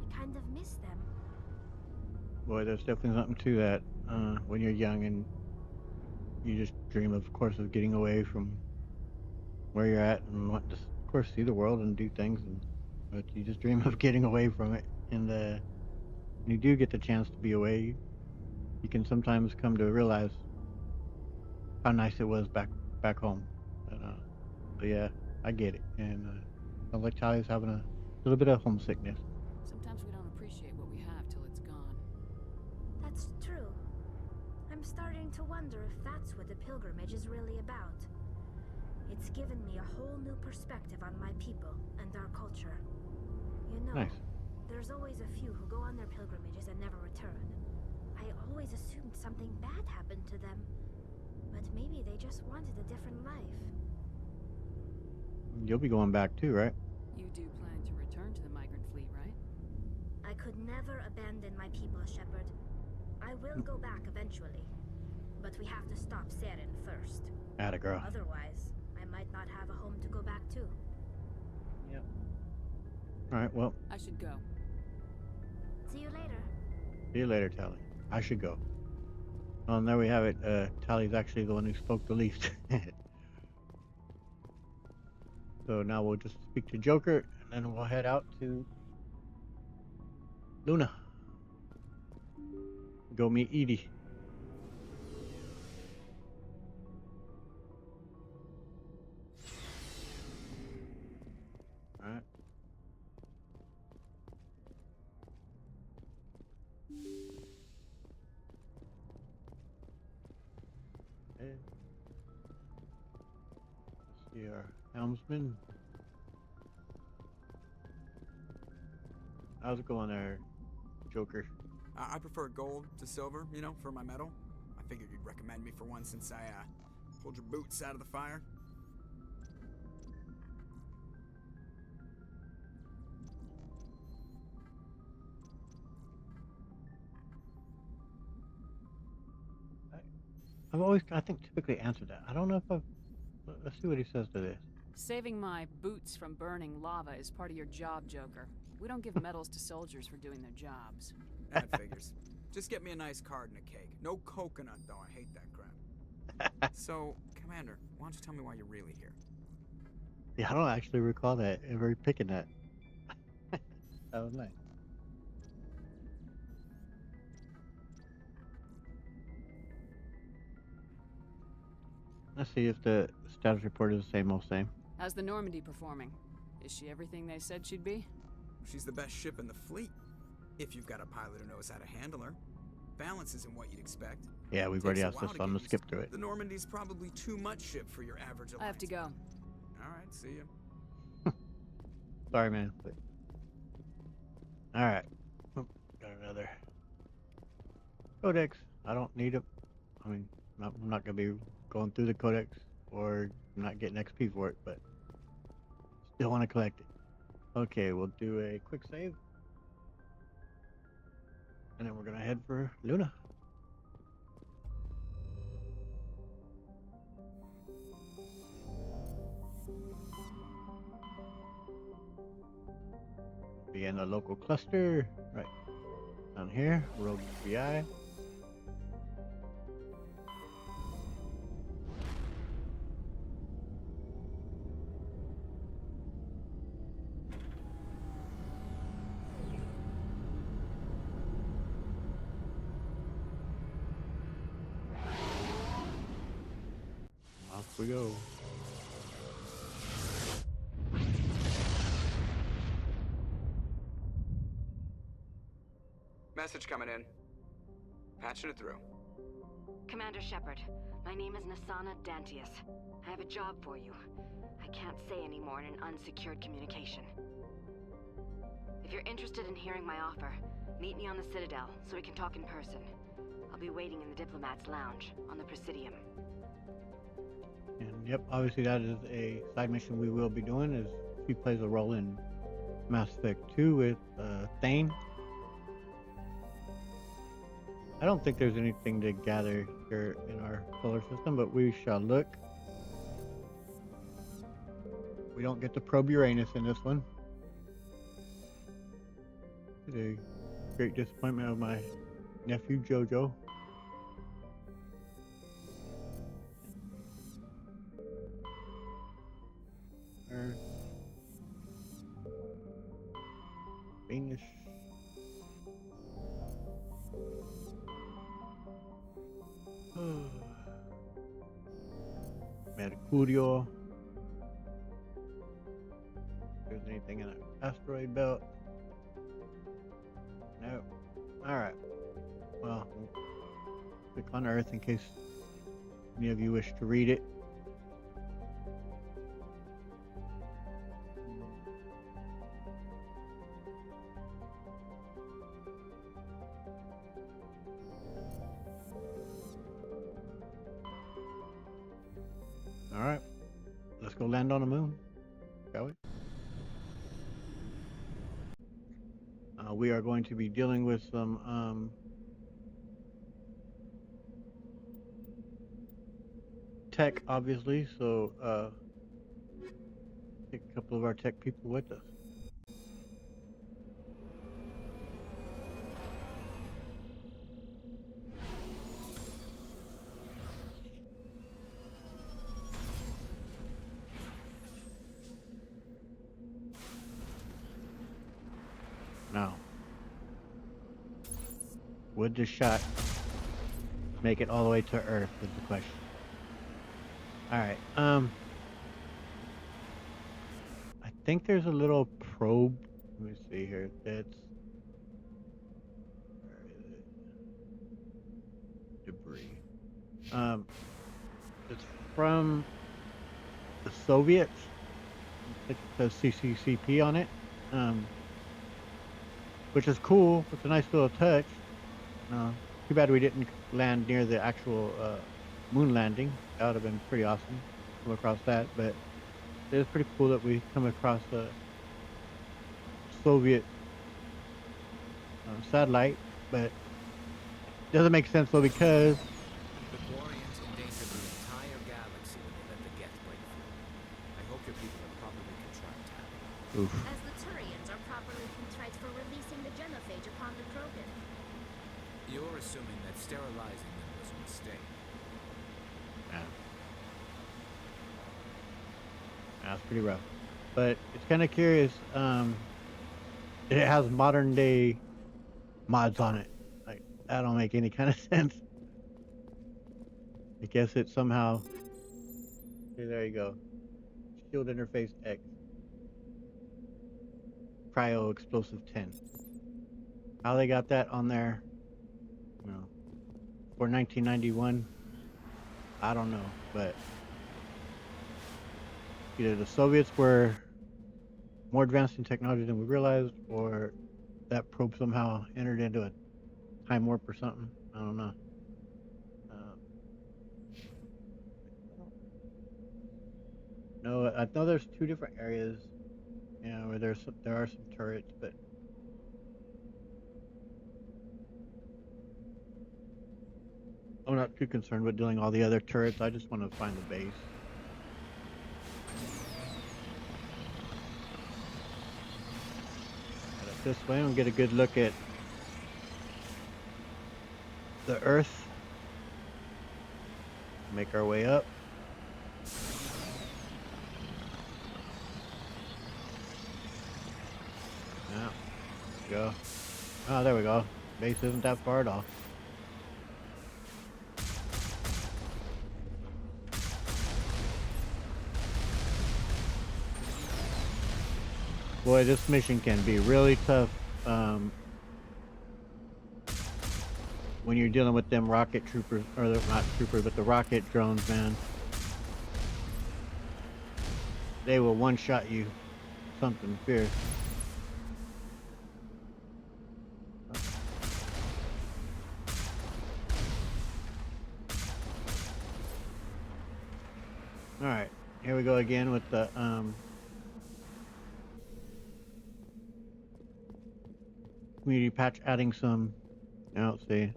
I kind of miss them. Boy, there's definitely something to that. When you're young and you just dream, of course, of getting away from where you're at and want to, of course, see the world and do things. But you just dream of getting away from it. And when you do get the chance to be away, you can sometimes come to realize how nice it was back home. But yeah, I get it. And sounds like Tally's having a little bit of homesickness. Sometimes we don't appreciate what we have till it's gone. That's true. I'm starting to wonder if that's what the pilgrimage is really about. It's given me a whole new perspective on my people and our culture. You know, Nice. there's always a few who go on their pilgrimages and never return. I always assumed something bad happened to them. But maybe they just wanted a different life. You'll be going back too, right? You do plan to return? return to the migrant fleet, right? I could never abandon my people, Shepard. I will go back eventually. But we have to stop Saren first. Atta girl. Otherwise, I might not have a home to go back to. Yep. Alright, well, I should go. See you later. see you later, Tally. I should go. Well, there we have it. Tally's actually the one who spoke the least. So now we'll just speak to Joker, and then we'll head out to Luna. Go meet Edie. Alright. Okay. See our helmsman. How's it going there, Joker? I prefer gold to silver, you know, for my medal. I figured you'd recommend me for one since I pulled your boots out of the fire. I think typically answered that. I don't know if I've, let's see what he says to this. Saving my boots from burning lava is part of your job, Joker. We don't give medals to soldiers for doing their jobs. That figures. Just get me a nice card and a cake. No coconut, though. I hate that crap. So, Commander, why don't you tell me why you're really here? Yeah, I don't actually recall that ever picking that. That was nice. Let's see if the status report is the same old same. How's the Normandy performing? Is she everything they said she'd be? She's the best ship in the fleet. If you've got a pilot who knows how to handle her. Balance isn't what you'd expect. Yeah, we've already asked this, so I'm gonna skip through it. The Normandy's probably too much ship for your average alliance. I have to go. Alright, see ya. Sorry, man. But... Alright. Got another codex. I don't need it. I mean, I'm not gonna be going through the codex or not getting XP for it, but still want to collect it. Okay, we'll do a quick save. And then we're gonna head for Luna. Be in the local cluster, right down here, Rogue BI. Off we go. Message coming in. Patching it through. Commander Shepard, my name is Nasana Dantius. I have a job for you. I can't say any more in an unsecured communication. If you're interested in hearing my offer, meet me on the Citadel so we can talk in person. I'll be waiting in the Diplomat's Lounge on the Presidium. And yep, obviously that is a side mission we will be doing, as she plays a role in Mass Effect 2 with Thane. I don't think there's anything to gather here in our solar system, but we shall look. We don't get to probe Uranus in this one. It's a great disappointment of my nephew Jojo. Earth. Venus. Mercurio. If there's anything in an asteroid belt. No. Alright. Well, we'll click on Earth in case any of you wish to read it. Alright, let's go land on the moon, shall we? We are going to be dealing with some tech, obviously, so take a couple of our tech people with us. Now, would the shot make it all the way to Earth is the question. Alright, I think there's a little probe. Let me see here. That's where is it? Debris. It's from the Soviets. It says CCCP on it. Which is cool. It's a nice little touch. Too bad we didn't land near the actual moon landing. That would have been pretty awesome to come across that. But it is pretty cool that we come across a Soviet satellite. But it doesn't make sense though, because The Quarians endangered the entire galaxy when they let the Geth break through. I hope your people are properly contrite, Tali. oof. As the Turians are properly contrite for releasing the genophage upon the Krogan. You're assuming that sterilizing them was a mistake. Yeah. That's pretty rough. But it's kind of curious. It has modern day mods on it. Like, that don't make any kind of sense. I guess it somehow. Okay, there you go. Shield interface X. Cryo explosive 10. How they got that on there, you know, for 1991, I don't know, but either the Soviets were more advanced in technology than we realized, or that probe somehow entered into a time warp or something. I don't know. No, I know there's two different areas, you know, where there are some turrets, but I'm not too concerned with doing all the other turrets. I just want to find the base. Head up this way and get a good look at the Earth. Make our way up. Yeah. Go. Oh, there we go. Base isn't that far at all. Boy, this mission can be really tough when you're dealing with them rocket troopers, or not troopers, but the rocket drones, man. They will one-shot you. Something fierce. Alright, here we go again with the community patch, adding some, let's see.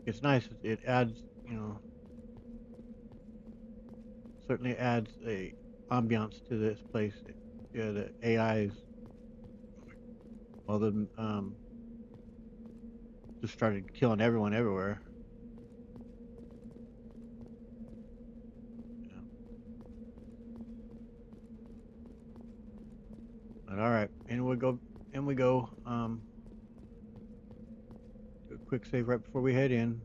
It's nice, it adds, you know, certainly adds a ambiance to this place. Yeah, the AIs, well, the just started killing everyone everywhere. Yeah. But all right, in we go. In we go. Do a quick save right before we head in.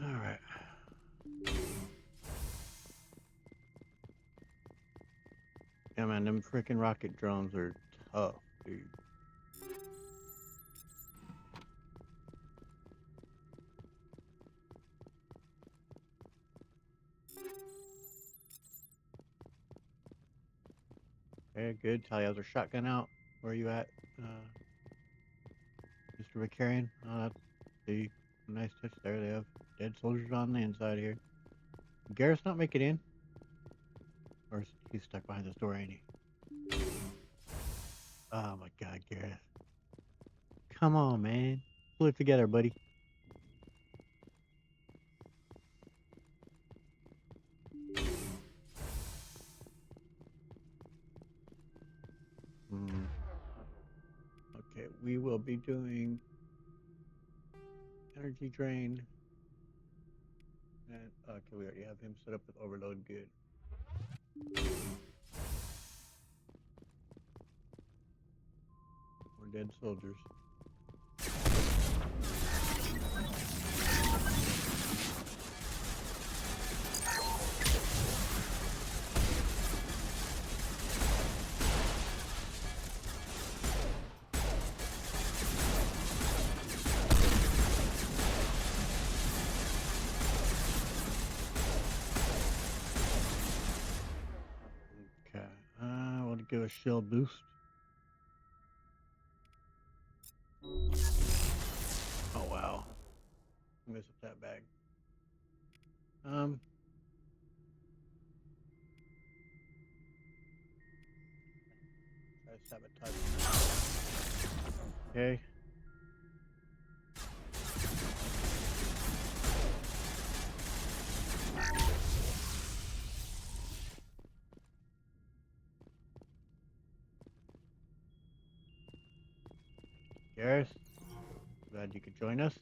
All right. Yeah, man, them freaking rocket drones are tough, dude. Okay, good. Tally has her shotgun out. Where are you at? Just Mr. Vicarian. Oh, that's the nice touch there. They have dead soldiers on the inside here. Garrett's not making it in. Or he's stuck behind this door, ain't he? Oh my god, Garrett. Come on, man. Pull it together, buddy. Okay, we will be doing energy drain. And okay, we already have him set up with overload. Good. More dead soldiers. Okay, I want to give a shield boost. Oh wow, mess up that bag. Try sabotage. Okay. Garrus, glad you could join us.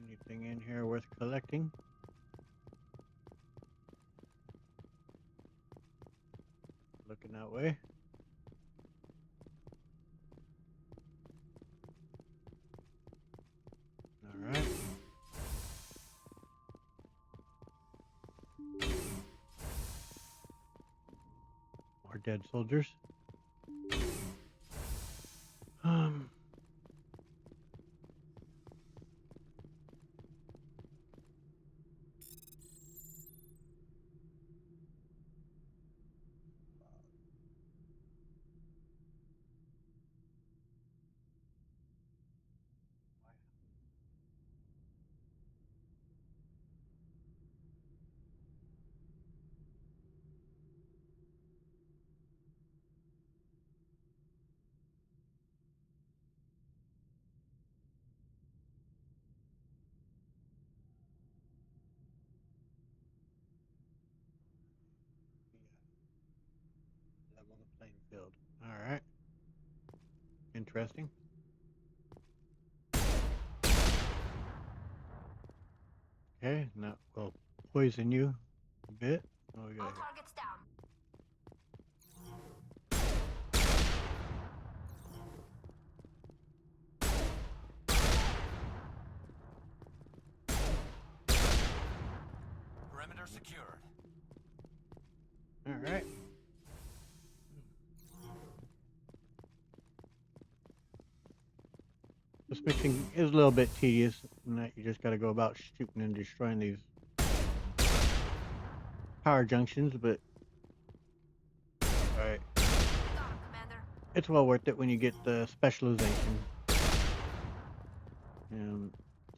Anything in here worth collecting? Looking that way. All right. More dead soldiers. Level the playing field. All right. Interesting. Okay, now we'll poison you a bit. Oh, we got All here. targets down. Perimeter secured. All right. This mission is a little bit tedious in that you just got to go about shooting and destroying these power junctions, but alright. It's well worth it when you get the specialization. And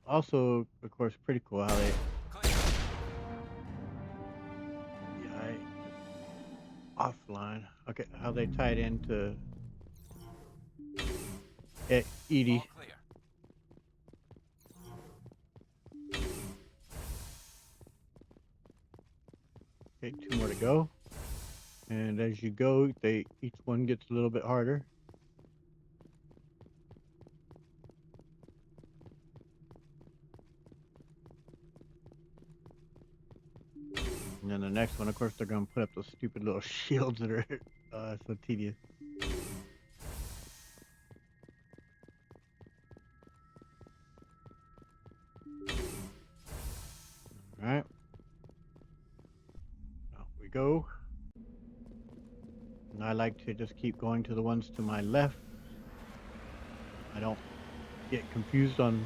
also, of course, pretty cool how they... offline. Okay, how they tied into Edie. Okay, 2 more to go. And as you go, each one gets a little bit harder. And then the next one, of course, they're going to put up those stupid little shields that are so tedious. Alright. Out we go. And I like to just keep going to the ones to my left. I don't get confused on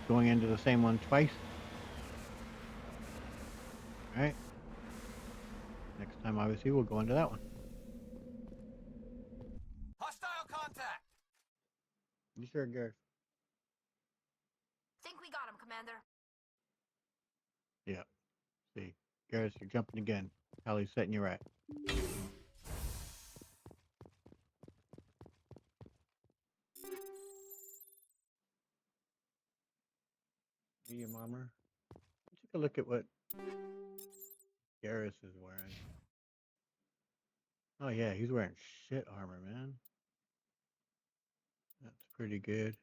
going into the same one twice. Alright. time, obviously, we'll go into that one. Hostile contact! You sure, Gareth? Think we got him, Commander. Yeah. See, Gareth, you're jumping again. Hallie's setting you right. Medium armor. Take a look at what Gareth is wearing. Oh yeah, he's wearing shit armor, man. That's pretty good.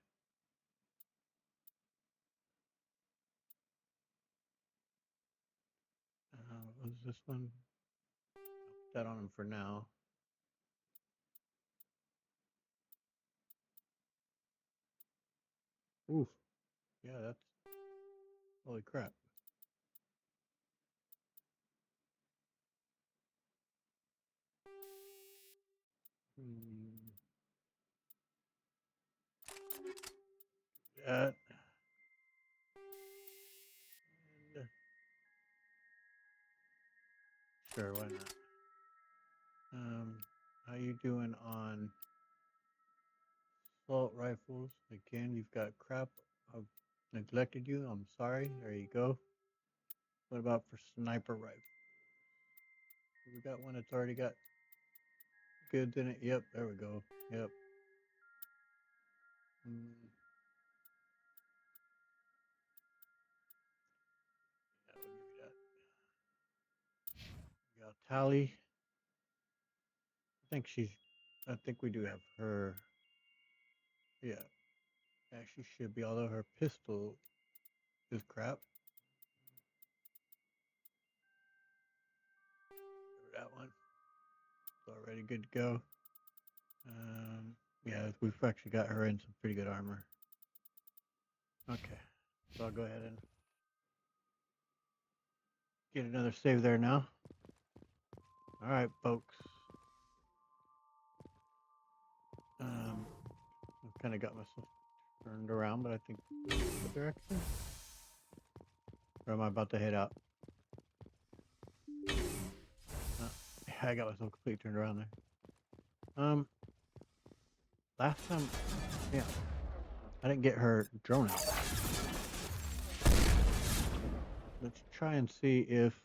What was this one? I'll put that on him for now. Oof. Yeah, that's... Holy crap. That. And, sure, why not? How you doing on assault rifles? Again, you've got crap. I've neglected you. I'm sorry. There you go. What about for sniper rifle? We got one that's already got goods in it. Yep, there we go. Yep. Yeah, we'll give you that. We got Tally. I think we do have her. Yeah. Yeah, she should be, although her pistol is crap. That one. It's already good to go. Yeah, we've actually got her in some pretty good armor. Okay. So I'll go ahead and get another save there now. Alright, folks. I've kind of got myself turned around, but I think what direction? Or am I about to head out? I got myself completely turned around there. Last time, yeah, I didn't get her drone out. Let's try and see if...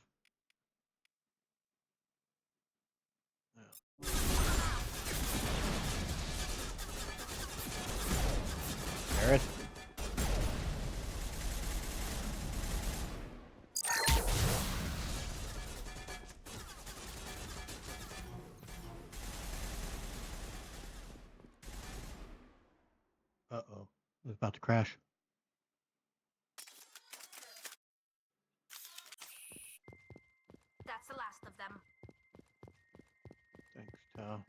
Gareth? Uh-oh. It's about to crash. That's the last of them. Thanks, Tal.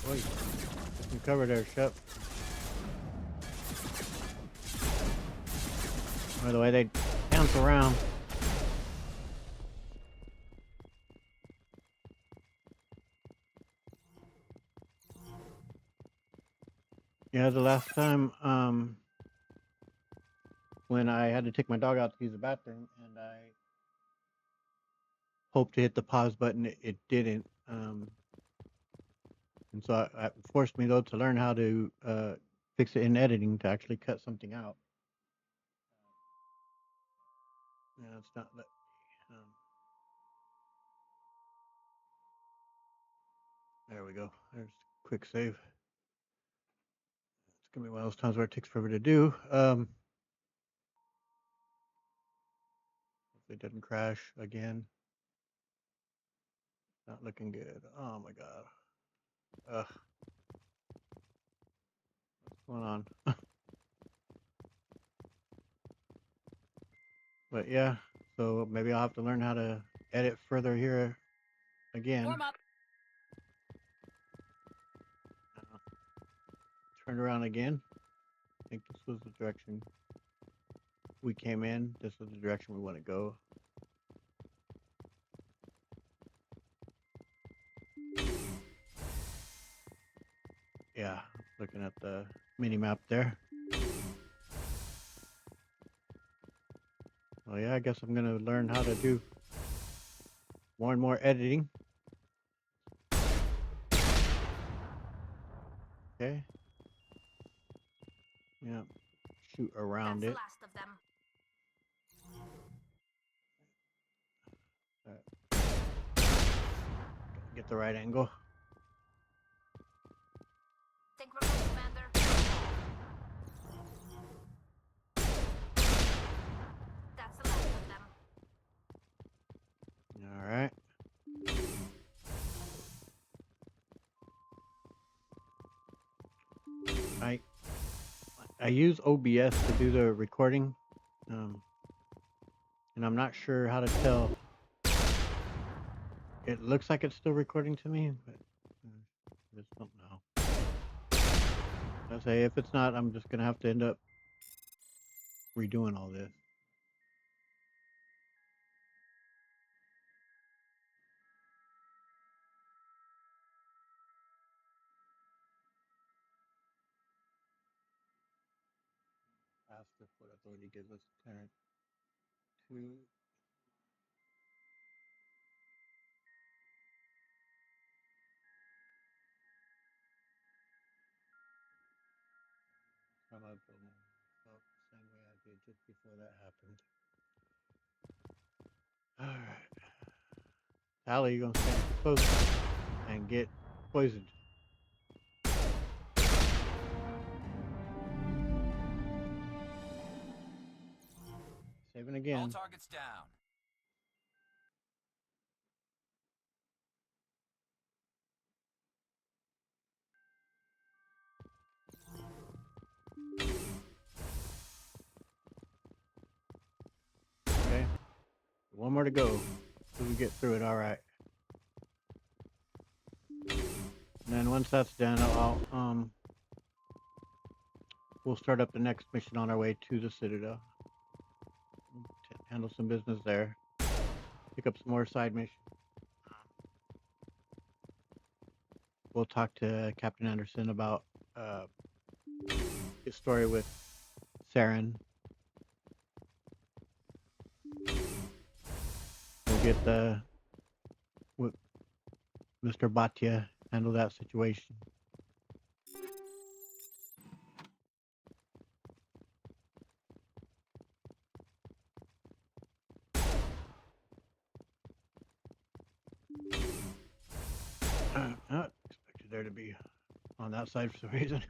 Wait, you cover there, Shep. By the way, they bounce around. Yeah, the last time, when I had to take my dog out to use the bathroom, and I hoped to hit the pause button, it didn't. And so it forced me, though, to learn how to fix it in editing to actually cut something out. Yeah, it's not that. There we go. There's a quick save. It's gonna be one of those times where it takes forever to do. Hopefully it doesn't crash again. Not looking good. Oh my god. Ugh. What's going on? But yeah, so maybe I'll have to learn how to edit further here again. Warm up. turned around again. I think this was the direction we came in. This was the direction we want to go. Yeah, looking at the mini map there. Well, yeah, I guess I'm gonna learn how to do more and more editing. Okay. Yeah. Shoot around That's it. the last of them. Get the right angle. Think we're good, Commander. That's the last of them. All right. I use OBS to do the recording, and I'm not sure how to tell. It looks like it's still recording to me, but I just don't know. I say if it's not, I'm just gonna have to end up redoing all this. Asked what authority gives us clearance to. How about the same way I did just before that happened? All right. Tally, you gonna stand close and get poisoned. Saving again. All targets down. Okay. One more to go till we get through it. All right. And then once that's done, we'll start up the next mission on our way to the Citadel. Handle some business there. Pick up some more side missions. We'll talk to Captain Anderson about his story with Saren. We'll get with Mr. Bhatia, handle that situation. Not expected there to be on that side for some reason.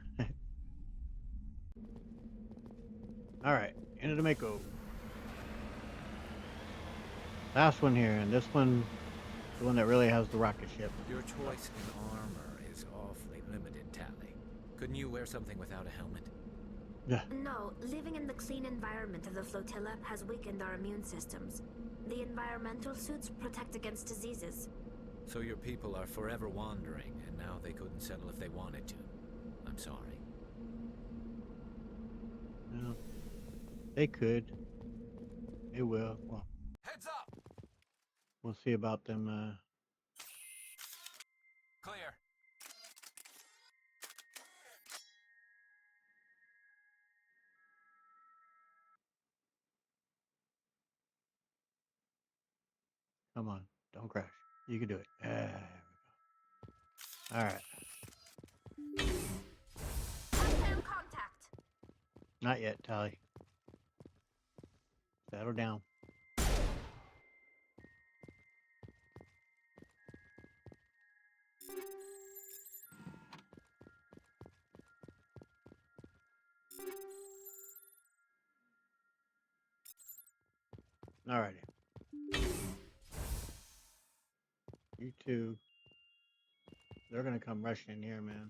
All right, into the Mako. Last one here, and this one, the one that really has the rocket ship. Your choice in armor is awfully limited, Tally. Couldn't you wear something without a helmet? Yeah. No, living in the clean environment of the flotilla has weakened our immune systems. The environmental suits protect against diseases. So your people are forever wandering, and now they couldn't settle if they wanted to. I'm sorry. No, they could. They will. Well, heads up! We'll see about them. Clear. Come on, don't crash. You can do it. There we go. All right. Unknown contact. Not yet, Tally. Settle down. Alrighty. You two. They're gonna come rushing in here, man.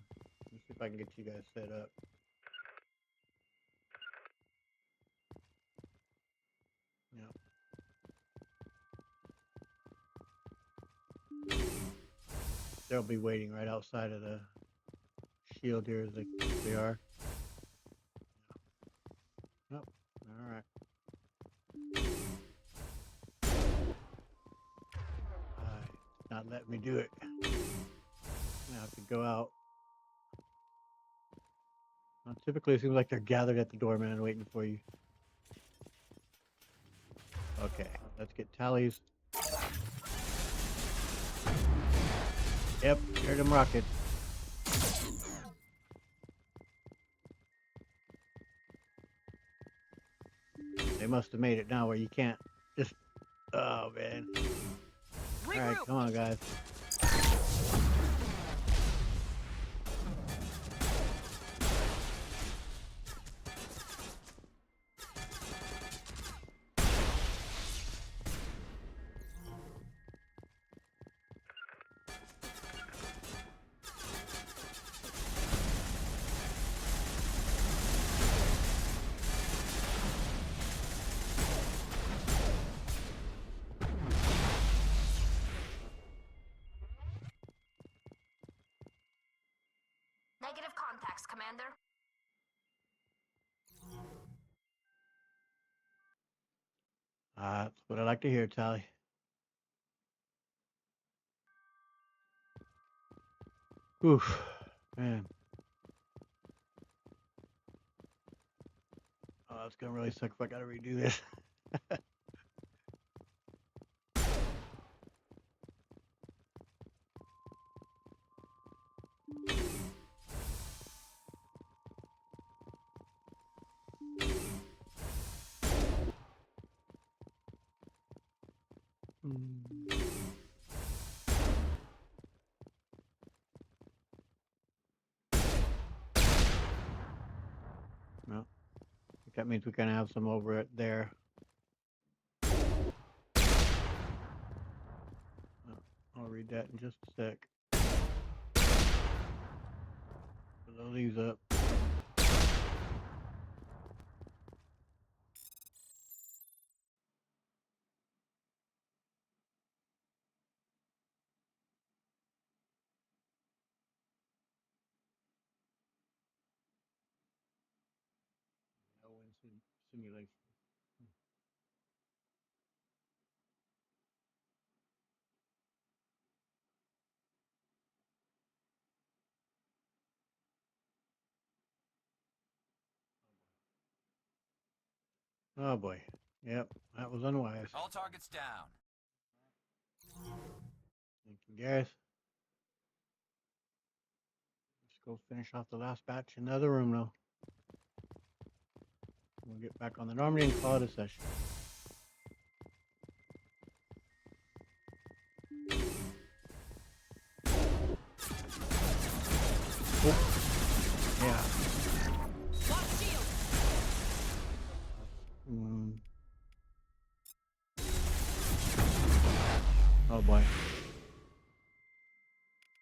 Let's see if I can get you guys set up. Yep. They'll be waiting right outside of the shield here as they are. Nope. All right. Not letting me do it. I have to go out. Well, typically, it seems like they're gathered at the door, man, waiting for you. Okay, let's get tallies. Yep, heard them rockets. They must have made it now where you can't just. Oh, man. Alright, come on, guys. Negative contacts, Commander. That's what I like to hear, Tally. Oof, man. Oh, that's gonna really suck if I gotta redo this. No, I think that means we can have some over it there. I'll read that in just a sec. Blow these up. No win simulation. Oh boy. Yep, that was unwise. All targets down. Thank you, Gareth. Let's go finish off the last batch in the other room now. We'll get back on the Normandy and call it a session. Oh. Yeah. Oh boy.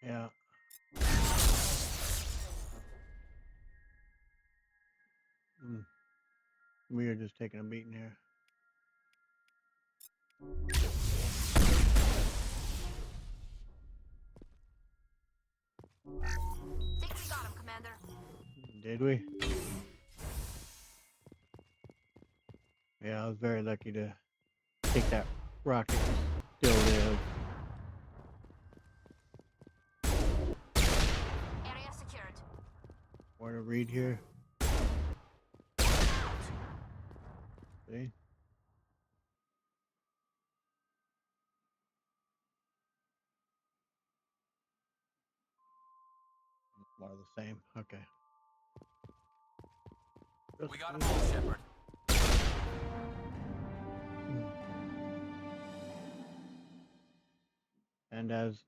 Yeah. We are just taking a beating here. Think we got him, Commander. Did we? Yeah, I was very lucky to take that rocket and still live. Area secured. More to read here. See? More of the same. Okay. We got him all, Shepard. And as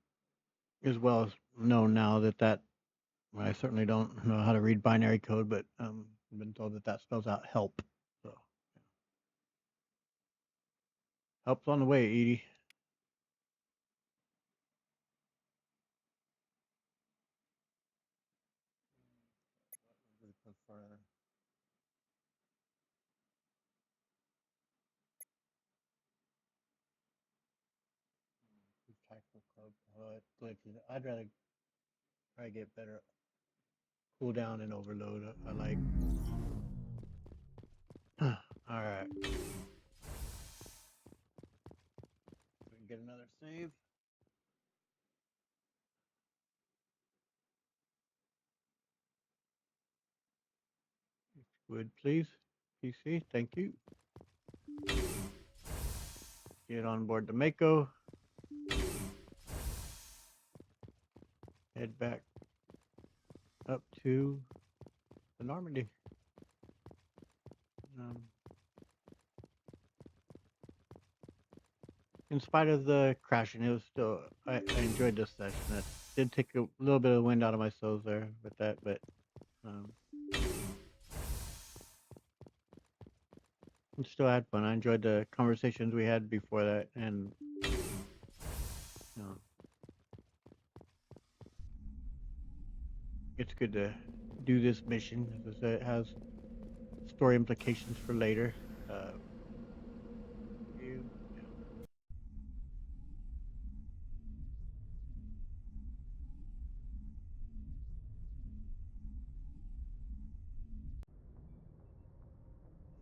well as known now that I certainly don't know how to read binary code, but I've been told that spells out help. So help's on the way, Edie. I'd rather try to get better cooldown and overload. I like All right. We can get another save. Would please, PC. Thank you. Get on board the Mako. Head back up to the Normandy. In spite of the crashing, it was still I enjoyed this session. That did take a little bit of wind out of my sails there with that, but I still had fun. I enjoyed the conversations we had before that, and it's good to do this mission. As I said, it has story implications for later.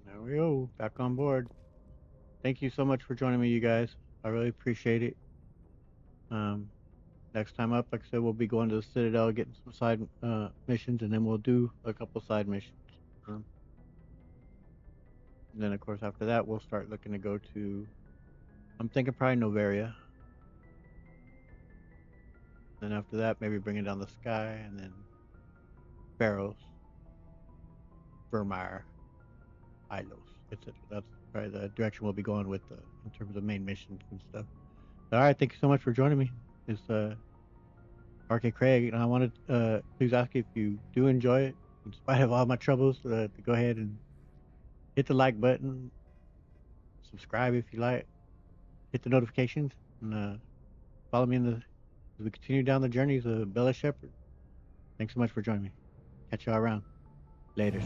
There we go, back on board. Thank you so much for joining me, you guys. I really appreciate it. Next time up, like I said, we'll be going to the Citadel, getting some side missions, and then we'll do a couple side missions. And then, of course, after that, we'll start looking to go to, I'm thinking probably Noveria. Then after that, maybe bring it down the sky, and then Barrows, Vermeer, Ilos, etc. That's probably the direction we'll be going with in terms of main missions and stuff. All right, thank you so much for joining me. It's RK Craig, and I wanted to please ask you if you do enjoy it, in spite of all my troubles, to go ahead and hit the like button, subscribe if you like, hit the notifications, and follow me as we continue down the journeys of Bella Shepherd. Thanks so much for joining me. Catch y'all around. Later.